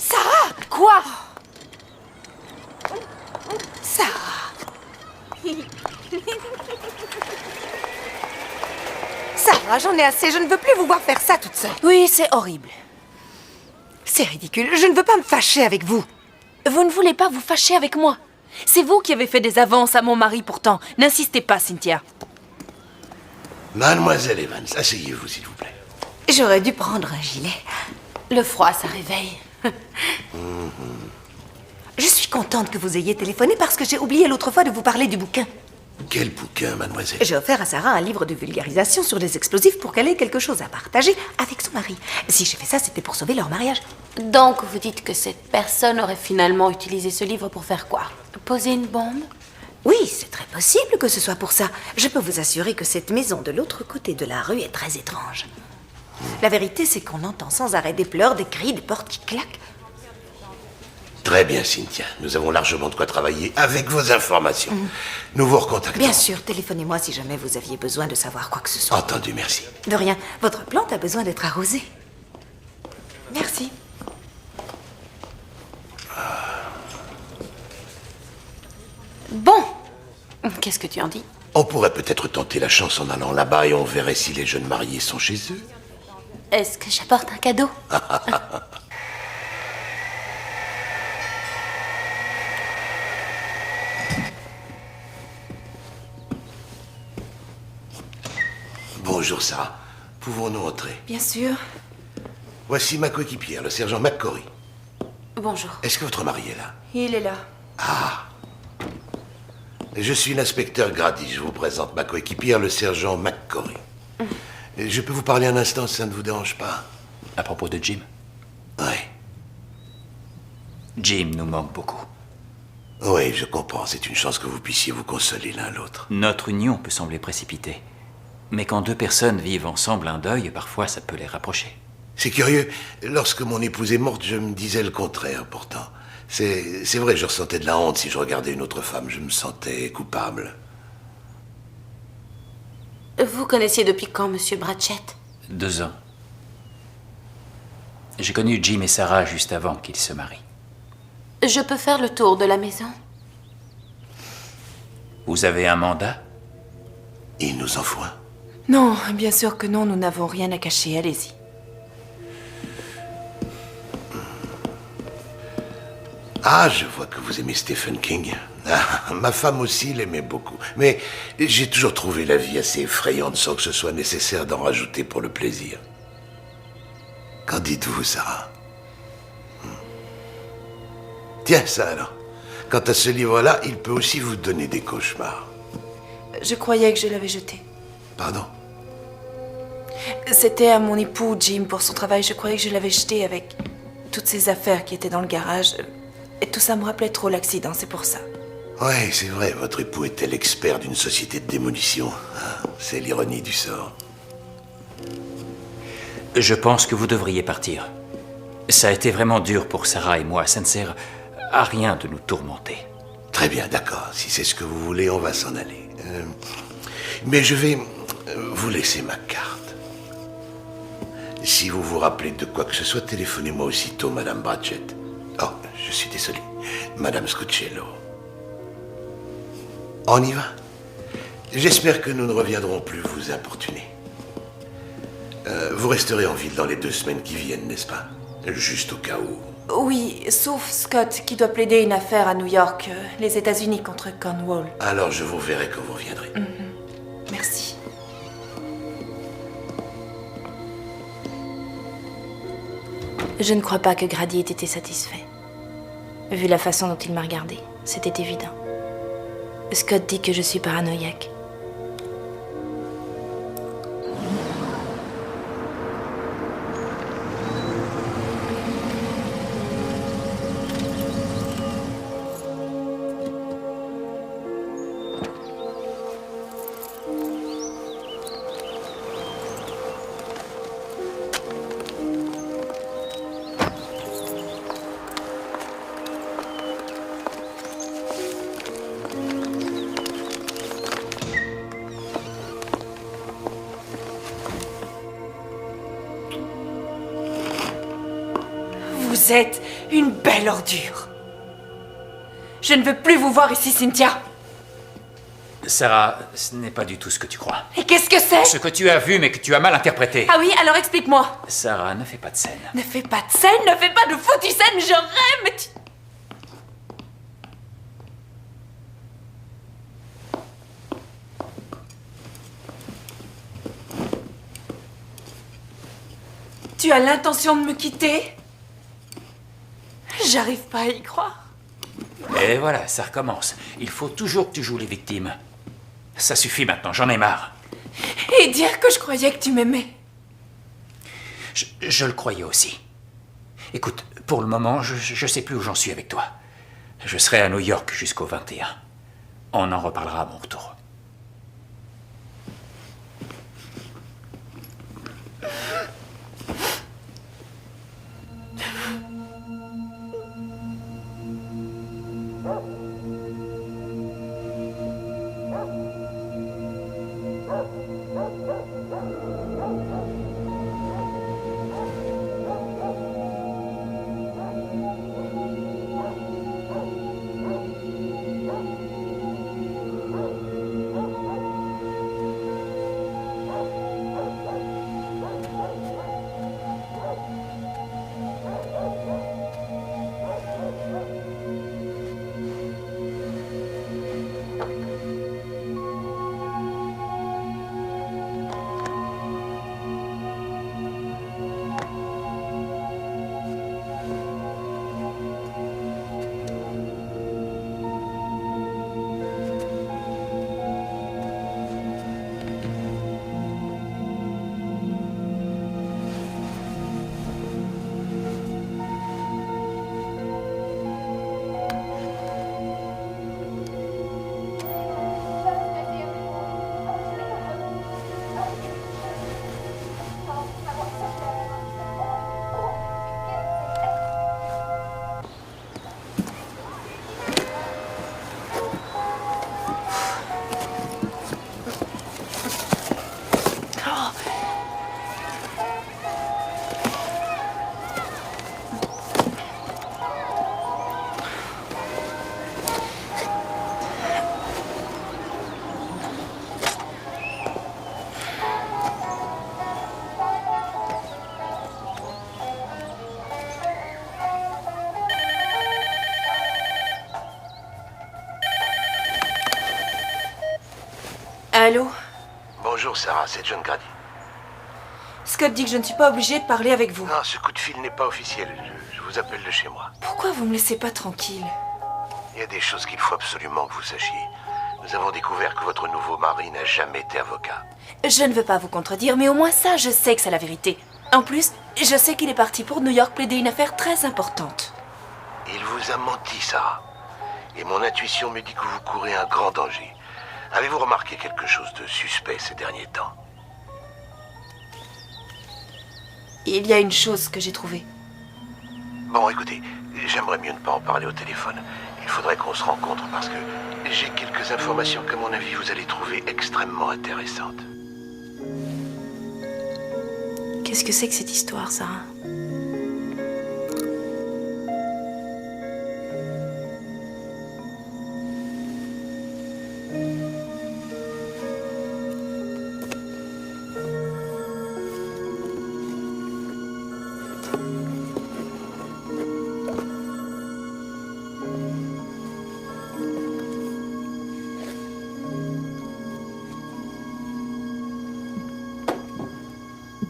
Sarah! Quoi? Sarah! Sarah, j'en ai assez. Je ne veux plus vous voir faire ça toute seule. Oui, c'est horrible. C'est ridicule. Je ne veux pas me fâcher avec vous. Vous ne voulez pas vous fâcher avec moi. C'est vous qui avez fait des avances à mon mari pourtant. N'insistez pas, Cynthia. Mademoiselle Evans, asseyez-vous, s'il vous plaît. J'aurais dû prendre un gilet. Le froid, ça réveille. Je suis contente que vous ayez téléphoné parce que j'ai oublié l'autre fois de vous parler du bouquin. Quel bouquin, mademoiselle? J'ai offert à Sarah un livre de vulgarisation sur les explosifs pour qu'elle ait quelque chose à partager avec son mari. Si j'ai fait ça, c'était pour sauver leur mariage. Donc, vous dites que cette personne aurait finalement utilisé ce livre pour faire quoi? Poser une bombe? Oui, c'est très possible que ce soit pour ça. Je peux vous assurer que cette maison de l'autre côté de la rue est très étrange. La vérité, c'est qu'on entend sans arrêt des pleurs, des cris, des portes qui claquent. Très bien, Cynthia. Nous avons largement de quoi travailler avec vos informations. Nous vous recontactons. Bien sûr, téléphonez-moi si jamais vous aviez besoin de savoir quoi que ce soit. Entendu, merci. De rien. Votre plante a besoin d'être arrosée. Merci. Bon. Qu'est-ce que tu en dis? On pourrait peut-être tenter la chance en allant là-bas et on verrait si les jeunes mariés sont chez eux. Est-ce que j'apporte un cadeau? Bonjour, Sarah. Pouvons-nous entrer? Bien sûr. Voici ma coéquipière, le sergent McCory. Bonjour. Est-ce que votre mari est là? Il est là. Ah. Je suis l'inspecteur Grady. Je vous présente ma coéquipière, le sergent McCory. Je peux vous parler un instant, si ça ne vous dérange pas? À propos de Jim? Oui. Jim nous manque beaucoup. Oui, je comprends. C'est une chance que vous puissiez vous consoler l'un l'autre. Notre union peut sembler précipitée. Mais quand deux personnes vivent ensemble un deuil, parfois ça peut les rapprocher. C'est curieux. Lorsque mon épouse est morte, je me disais le contraire, pourtant. C'est vrai, je ressentais de la honte si je regardais une autre femme. Je me sentais coupable. Vous connaissiez depuis quand, monsieur Bratchett? 2 ans. J'ai connu Jim et Sarah juste avant qu'ils se marient. Je peux faire le tour de la maison? Vous avez un mandat? Il nous en faut un. Non, bien sûr que non, nous n'avons rien à cacher, allez-y. Ah, je vois que vous aimez Stephen King. Ah, ma femme aussi l'aimait beaucoup. Mais j'ai toujours trouvé la vie assez effrayante sans que ce soit nécessaire d'en rajouter pour le plaisir. Qu'en dites-vous, Sarah? Tiens, ça alors. Quant à ce livre-là, il peut aussi vous donner des cauchemars. Je croyais que je l'avais jeté. Pardon? C'était à mon époux, Jim, pour son travail. Je croyais que je l'avais jeté avec toutes ces affaires qui étaient dans le garage. Et tout ça me rappelait trop l'accident, c'est pour ça. Oui, c'est vrai, votre époux était l'expert d'une société de démolition. Ah, c'est l'ironie du sort. Je pense que vous devriez partir. Ça a été vraiment dur pour Sarah et moi. Ça ne sert à rien de nous tourmenter. Très bien, d'accord. Si c'est ce que vous voulez, on va s'en aller. Mais je vais vous laisser ma carte. Si vous vous rappelez de quoi que ce soit, téléphonez-moi aussitôt, Madame Bratchett. Oh, je suis désolé. Madame Scuccello. On y va? J'espère que nous ne reviendrons plus vous importuner. Vous resterez en ville dans les 2 semaines qui viennent, n'est-ce pas? Juste au cas où. Oui, sauf Scott qui doit plaider une affaire à New York, les États-Unis contre Cornwall. Alors je vous verrai quand vous reviendrez. Merci. Je ne crois pas que Grady ait été satisfait. Vu la façon dont il m'a regardé, c'était évident. Scott dit que je suis paranoïaque. Vous êtes une belle ordure. Je ne veux plus vous voir ici, Cynthia. Sarah, ce n'est pas du tout ce que tu crois. Et qu'est-ce que c'est? Ce que tu as vu, mais que tu as mal interprété. Ah oui, alors explique-moi. Sarah, ne fais pas de scène. Ne fais pas de scène, ne fais pas de foutue scène, je rêve, mais tu... Tu as l'intention de me quitter? J'arrive pas à y croire. Et voilà, ça recommence. Il faut toujours que tu joues les victimes. Ça suffit maintenant, j'en ai marre. Et dire que je croyais que tu m'aimais. Je le croyais aussi. Écoute, pour le moment, je sais plus où j'en suis avec toi. Je serai à New York jusqu'au 21. On en reparlera à mon retour. Allô? Bonjour Sarah, c'est John Grady. Scott dit que je ne suis pas obligée de parler avec vous. Non, ce coup de fil n'est pas officiel. Je vous appelle de chez moi. Pourquoi vous me laissez pas tranquille? Il y a des choses qu'il faut absolument que vous sachiez. Nous avons découvert que votre nouveau mari n'a jamais été avocat. Je ne veux pas vous contredire, mais au moins ça, je sais que c'est la vérité. En plus, je sais qu'il est parti pour New York plaider une affaire très importante. Il vous a menti, Sarah. Et mon intuition me dit que vous courez un grand danger. Avez-vous remarqué quelque chose de suspect ces derniers temps? Il y a une chose que j'ai trouvée. Bon, écoutez, j'aimerais mieux ne pas en parler au téléphone. Il faudrait qu'on se rencontre parce que j'ai quelques informations qu'à mon avis vous allez trouver extrêmement intéressantes. Qu'est-ce que c'est que cette histoire, Sarah?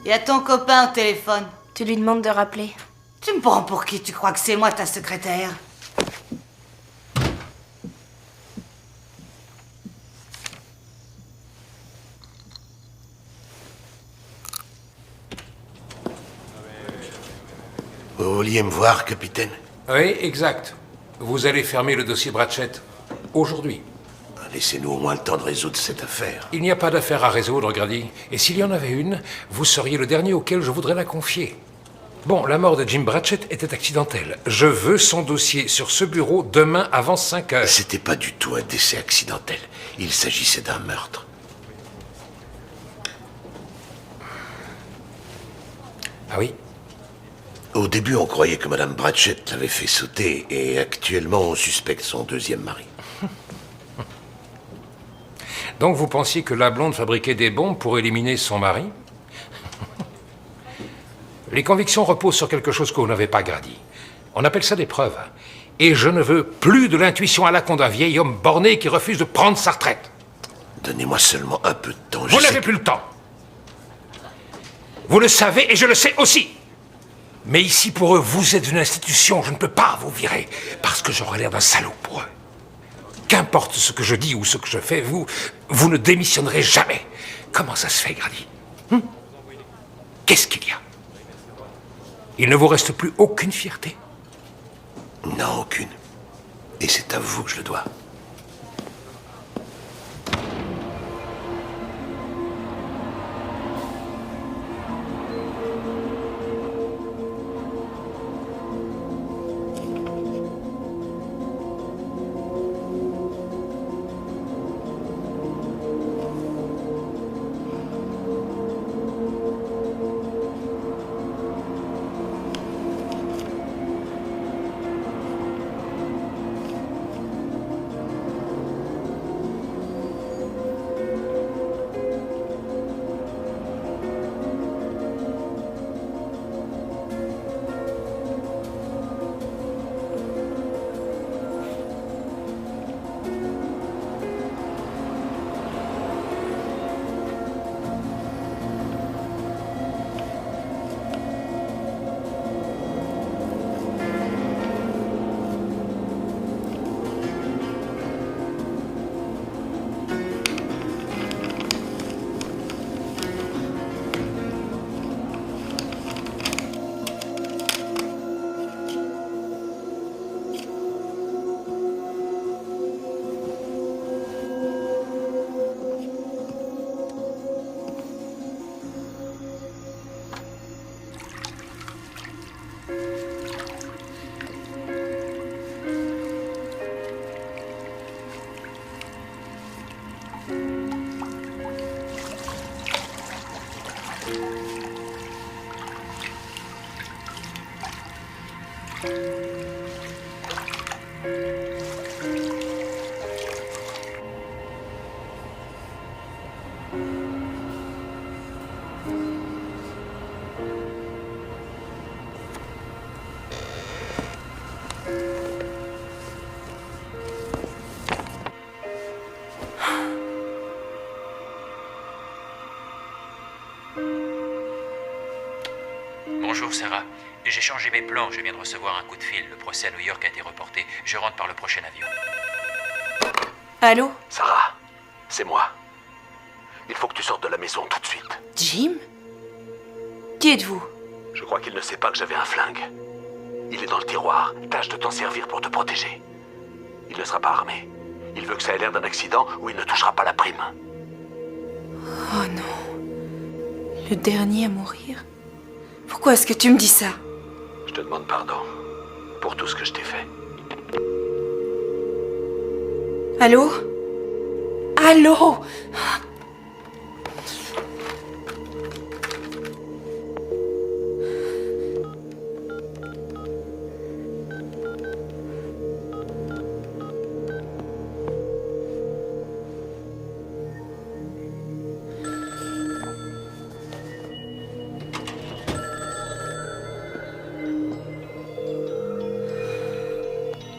Y a ton copain au téléphone. Tu lui demandes de rappeler. Tu me prends pour qui? Tu crois que c'est moi ta secrétaire? Vous vouliez me voir, capitaine? Oui, exact. Vous allez fermer le dossier Bratchett aujourd'hui. Laissez-nous au moins le temps de résoudre cette affaire. Il n'y a pas d'affaire à résoudre, Grady. Et s'il y en avait une, vous seriez le dernier auquel je voudrais la confier. Bon, la mort de Jim Bratchett était accidentelle. Je veux son dossier sur ce bureau demain avant 5 heures. C'était pas du tout un décès accidentel. Il s'agissait d'un meurtre. Ah oui? Au début, on croyait que Madame Bratchett l'avait fait sauter, et actuellement, on suspecte son deuxième mari. Donc vous pensiez que la blonde fabriquait des bombes pour éliminer son mari? Les convictions reposent sur quelque chose que vous n'avez pas, Grady. On appelle ça des preuves. Et je ne veux plus de l'intuition à la con d'un vieil homme borné qui refuse de prendre sa retraite. Donnez-moi seulement un peu de temps. Vous n'avez plus le temps. Vous le savez et je le sais aussi. Mais ici, pour eux, vous êtes une institution. Je ne peux pas vous virer parce que j'aurais l'air d'un salaud pour eux. Qu'importe ce que je dis ou ce que je fais, vous ne démissionnerez jamais. Comment ça se fait, Grady? Qu'est-ce qu'il y a? Il ne vous reste plus aucune fierté? Non, aucune. Et c'est à vous que je le dois. Bonjour Sarah, j'ai changé mes plans, je viens de recevoir un coup de fil. Le procès à New York a été reporté. Je rentre par le prochain avion. Allô? Sarah, c'est moi. Il faut que tu sortes de la maison tout de suite. Jim? Qui êtes-vous? Je crois qu'il ne sait pas que j'avais un flingue. Il est dans le tiroir. Tâche de t'en servir pour te protéger. Il ne sera pas armé. Il veut que ça ait l'air d'un accident où il ne touchera pas la prime. Oh non. Le dernier à mourir? Pourquoi est-ce que tu me dis ça? Je te demande pardon pour tout ce que je t'ai fait. Allô? Allô?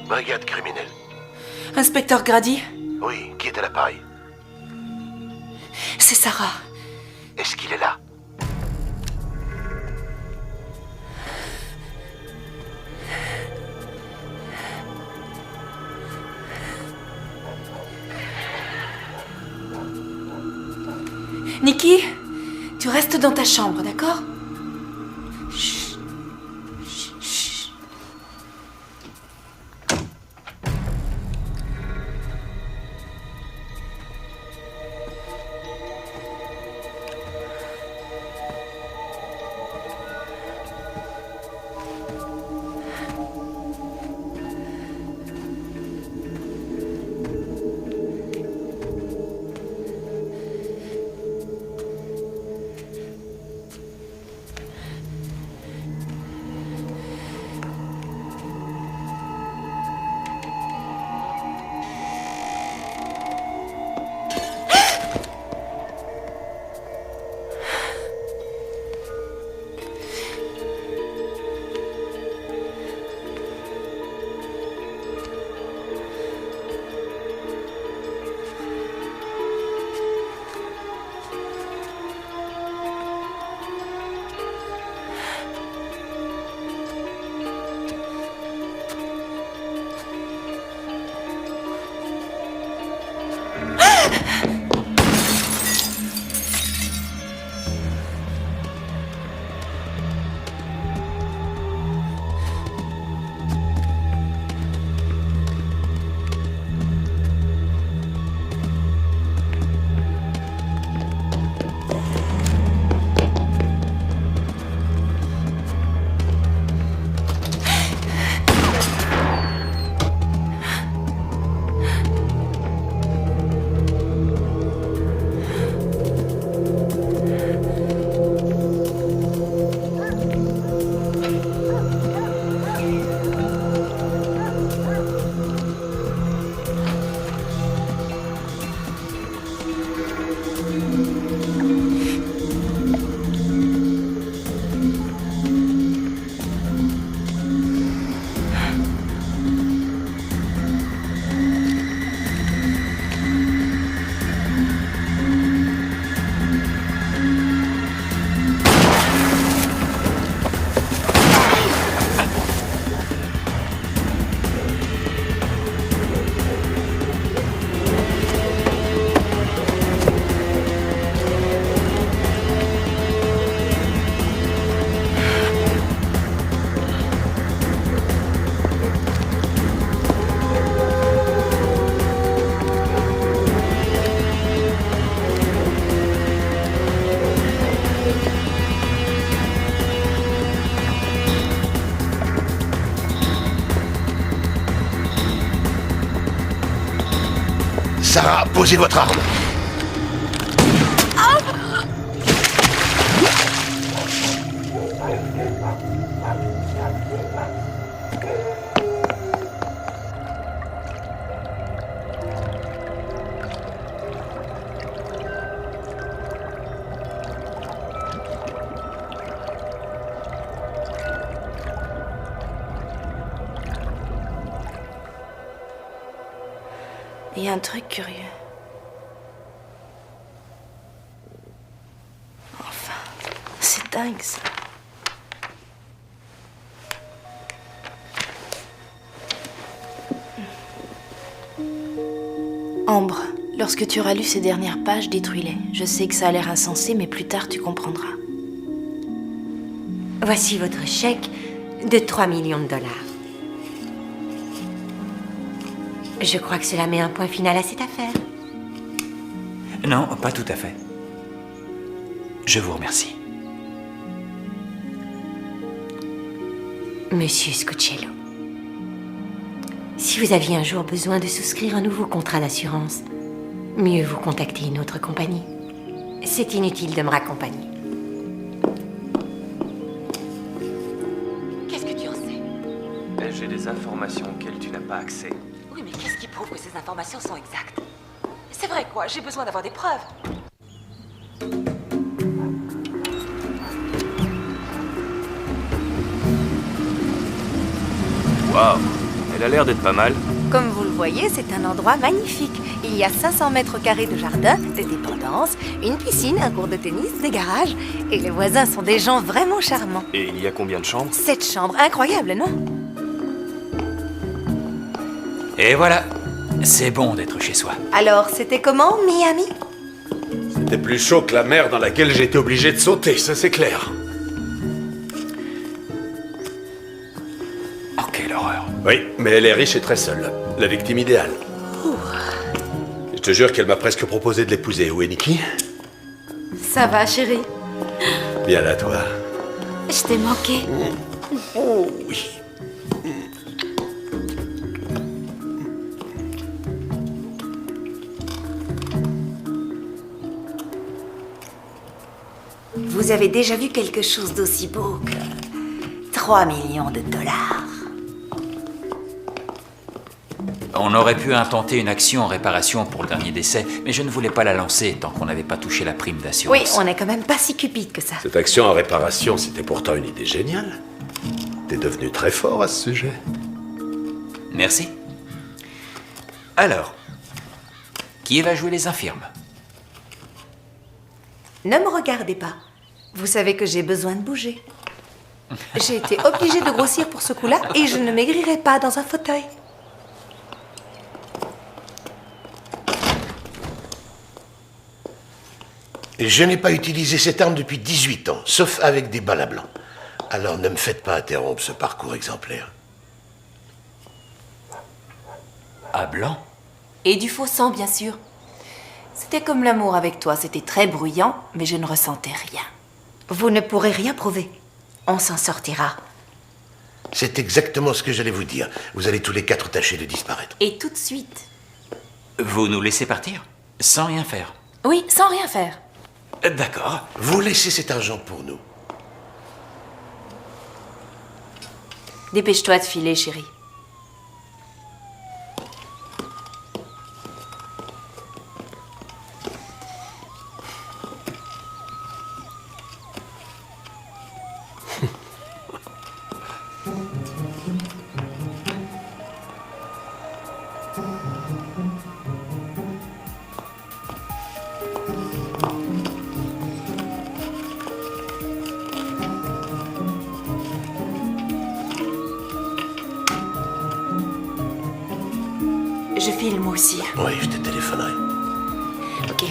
Brigade criminelle. Inspecteur Grady? Oui, qui est à l'appareil? C'est Sarah. Est-ce qu'il est là? Nikki, tu restes dans ta chambre, d'accord? Sarah, posez votre arme. Il y a un truc curieux. Enfin, c'est dingue ça. Ambre, lorsque tu auras lu ces dernières pages, détruis-les. Je sais que ça a l'air insensé, mais plus tard tu comprendras. Voici votre chèque de 3 millions de dollars. Je crois que cela met un point final à cette affaire. Non, pas tout à fait. Je vous remercie. Monsieur Scuccello, si vous aviez un jour besoin de souscrire un nouveau contrat d'assurance, mieux vous contacter une autre compagnie. C'est inutile de me raccompagner. Qu'est-ce que tu en sais? J'ai des informations auxquelles tu n'as pas accès. Oui, mais qu'est-ce qui prouve que ces informations sont exactes? C'est vrai quoi, j'ai besoin d'avoir des preuves. Waouh, elle a l'air d'être pas mal. Comme vous le voyez, c'est un endroit magnifique. Il y a 500 mètres carrés de jardin, des dépendances, une piscine, un court de tennis, des garages. Et les voisins sont des gens vraiment charmants. Et il y a combien de chambres? 7 chambres, incroyable, non? Et voilà, c'est bon d'être chez soi. Alors, c'était comment, Miami? C'était plus chaud que la mer dans laquelle j'ai été obligé de sauter, ça c'est clair. Oh, quelle horreur. Oui, mais elle est riche et très seule. La victime idéale. Je te jure qu'elle m'a presque proposé de l'épouser. Où est Nikki? Ça va, chérie? Bien là, toi. Je t'ai manqué. Oh, oui. Vous avez déjà vu quelque chose d'aussi beau que 3 millions de dollars? On aurait pu intenter une action en réparation pour le dernier décès, mais je ne voulais pas la lancer tant qu'on n'avait pas touché la prime d'assurance. Oui, on est quand même pas si cupide que ça. Cette action en réparation, c'était pourtant une idée géniale. T'es devenu très fort à ce sujet. Merci. Alors, qui va jouer les infirmes? Ne me regardez pas. Vous savez que j'ai besoin de bouger. J'ai été obligée de grossir pour ce coup-là et je ne maigrirai pas dans un fauteuil. Je n'ai pas utilisé cette arme depuis 18 ans, sauf avec des balles à blanc. Alors ne me faites pas interrompre ce parcours exemplaire. À blanc? Et du faux sang, bien sûr. C'était comme l'amour avec toi, c'était très bruyant, mais je ne ressentais rien. Vous ne pourrez rien prouver. On s'en sortira. C'est exactement ce que j'allais vous dire. Vous allez tous les 4 tâcher de disparaître. Et tout de suite. Vous nous laissez partir? Sans rien faire? Oui, sans rien faire. D'accord. Vous laissez cet argent pour nous. Dépêche-toi de filer, chérie. Je file moi aussi. Oui, je te téléphonerai. Ok.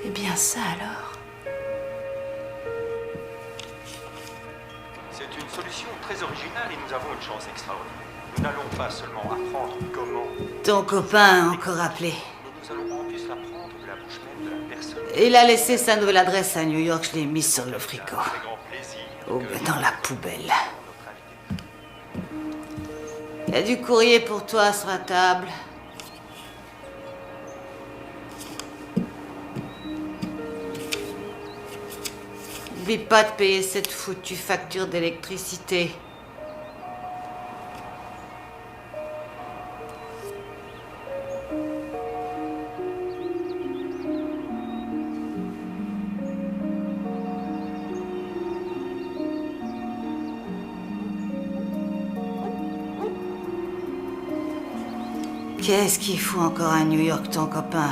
Eh bien ça alors. C'est une solution très originale et nous avons une chance extraordinaire. Nous n'allons pas seulement apprendre comment, Ton copain a encore appelé. mais nous allons en plus l'apprendre de la bouche même de la personne. Il a laissé sa nouvelle adresse à New York, je l'ai mise sur le frigo. Avec grand plaisir. Ou dans la poubelle. Il y a du courrier pour toi sur la table. N'oublie pas de payer cette foutue facture d'électricité. Qu'est-ce qu'il fout encore à New York, ton copain?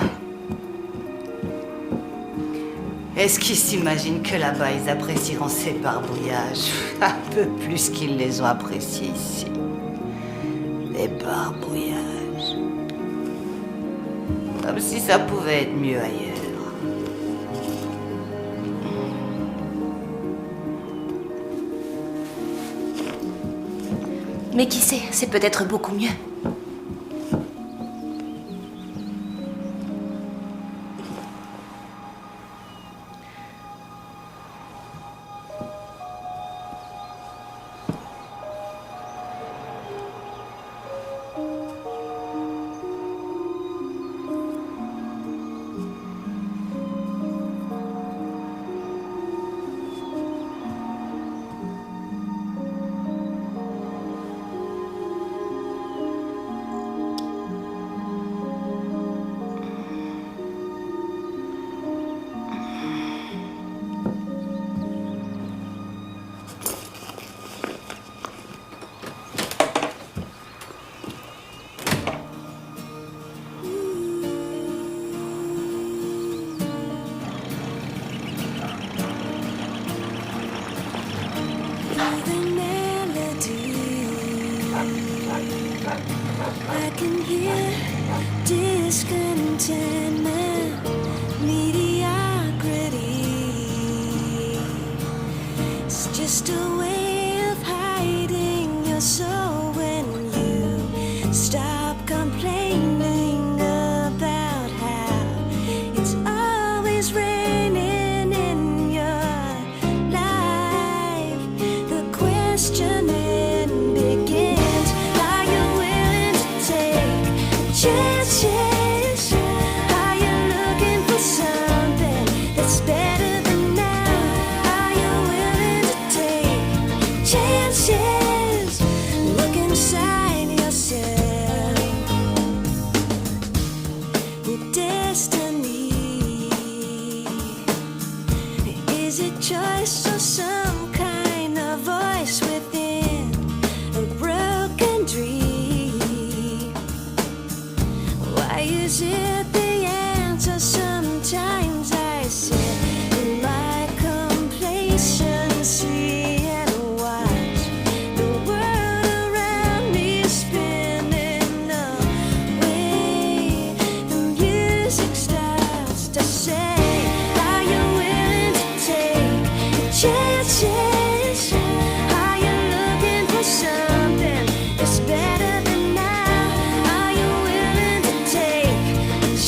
Est-ce qu'il s'imagine que là-bas, ils apprécieront ces barbouillages? Un peu plus qu'ils les ont appréciés ici. Les barbouillages. Comme si ça pouvait être mieux ailleurs. Mais qui sait, c'est peut-être beaucoup mieux. just a way of hiding your soul when you stop complaining about how it's always raining in your life. The questioning begins. Are you willing to take chances? Are you looking for something that's better than now? Are you willing to take chances? Look inside yourself. Your destiny, is it choice or some kind of voice within a broken dream? Why is it the answer sometimes I sit in my complacency and watch the world around me spinning away? The music starts to say, are you willing to take chances? Are you looking for something that's better than now? Are you willing to take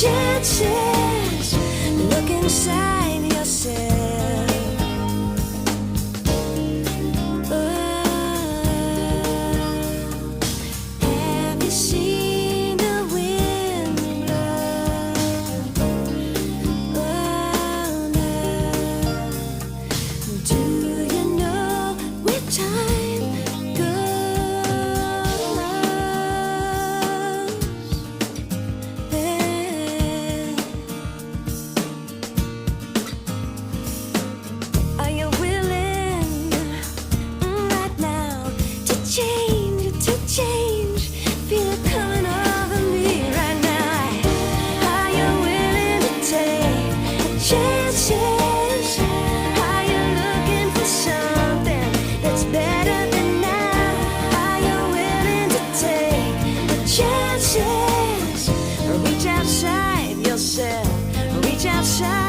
chances? Look inside yourself. Have you seen the wind blow? Oh no. Do you know where time goes? Then are you willing right now to change, to change? Feel it coming over me right now. Are you willing to take chances? Are you looking for something that's better than now? Are you willing to take chances? Reach outside yourself, reach outside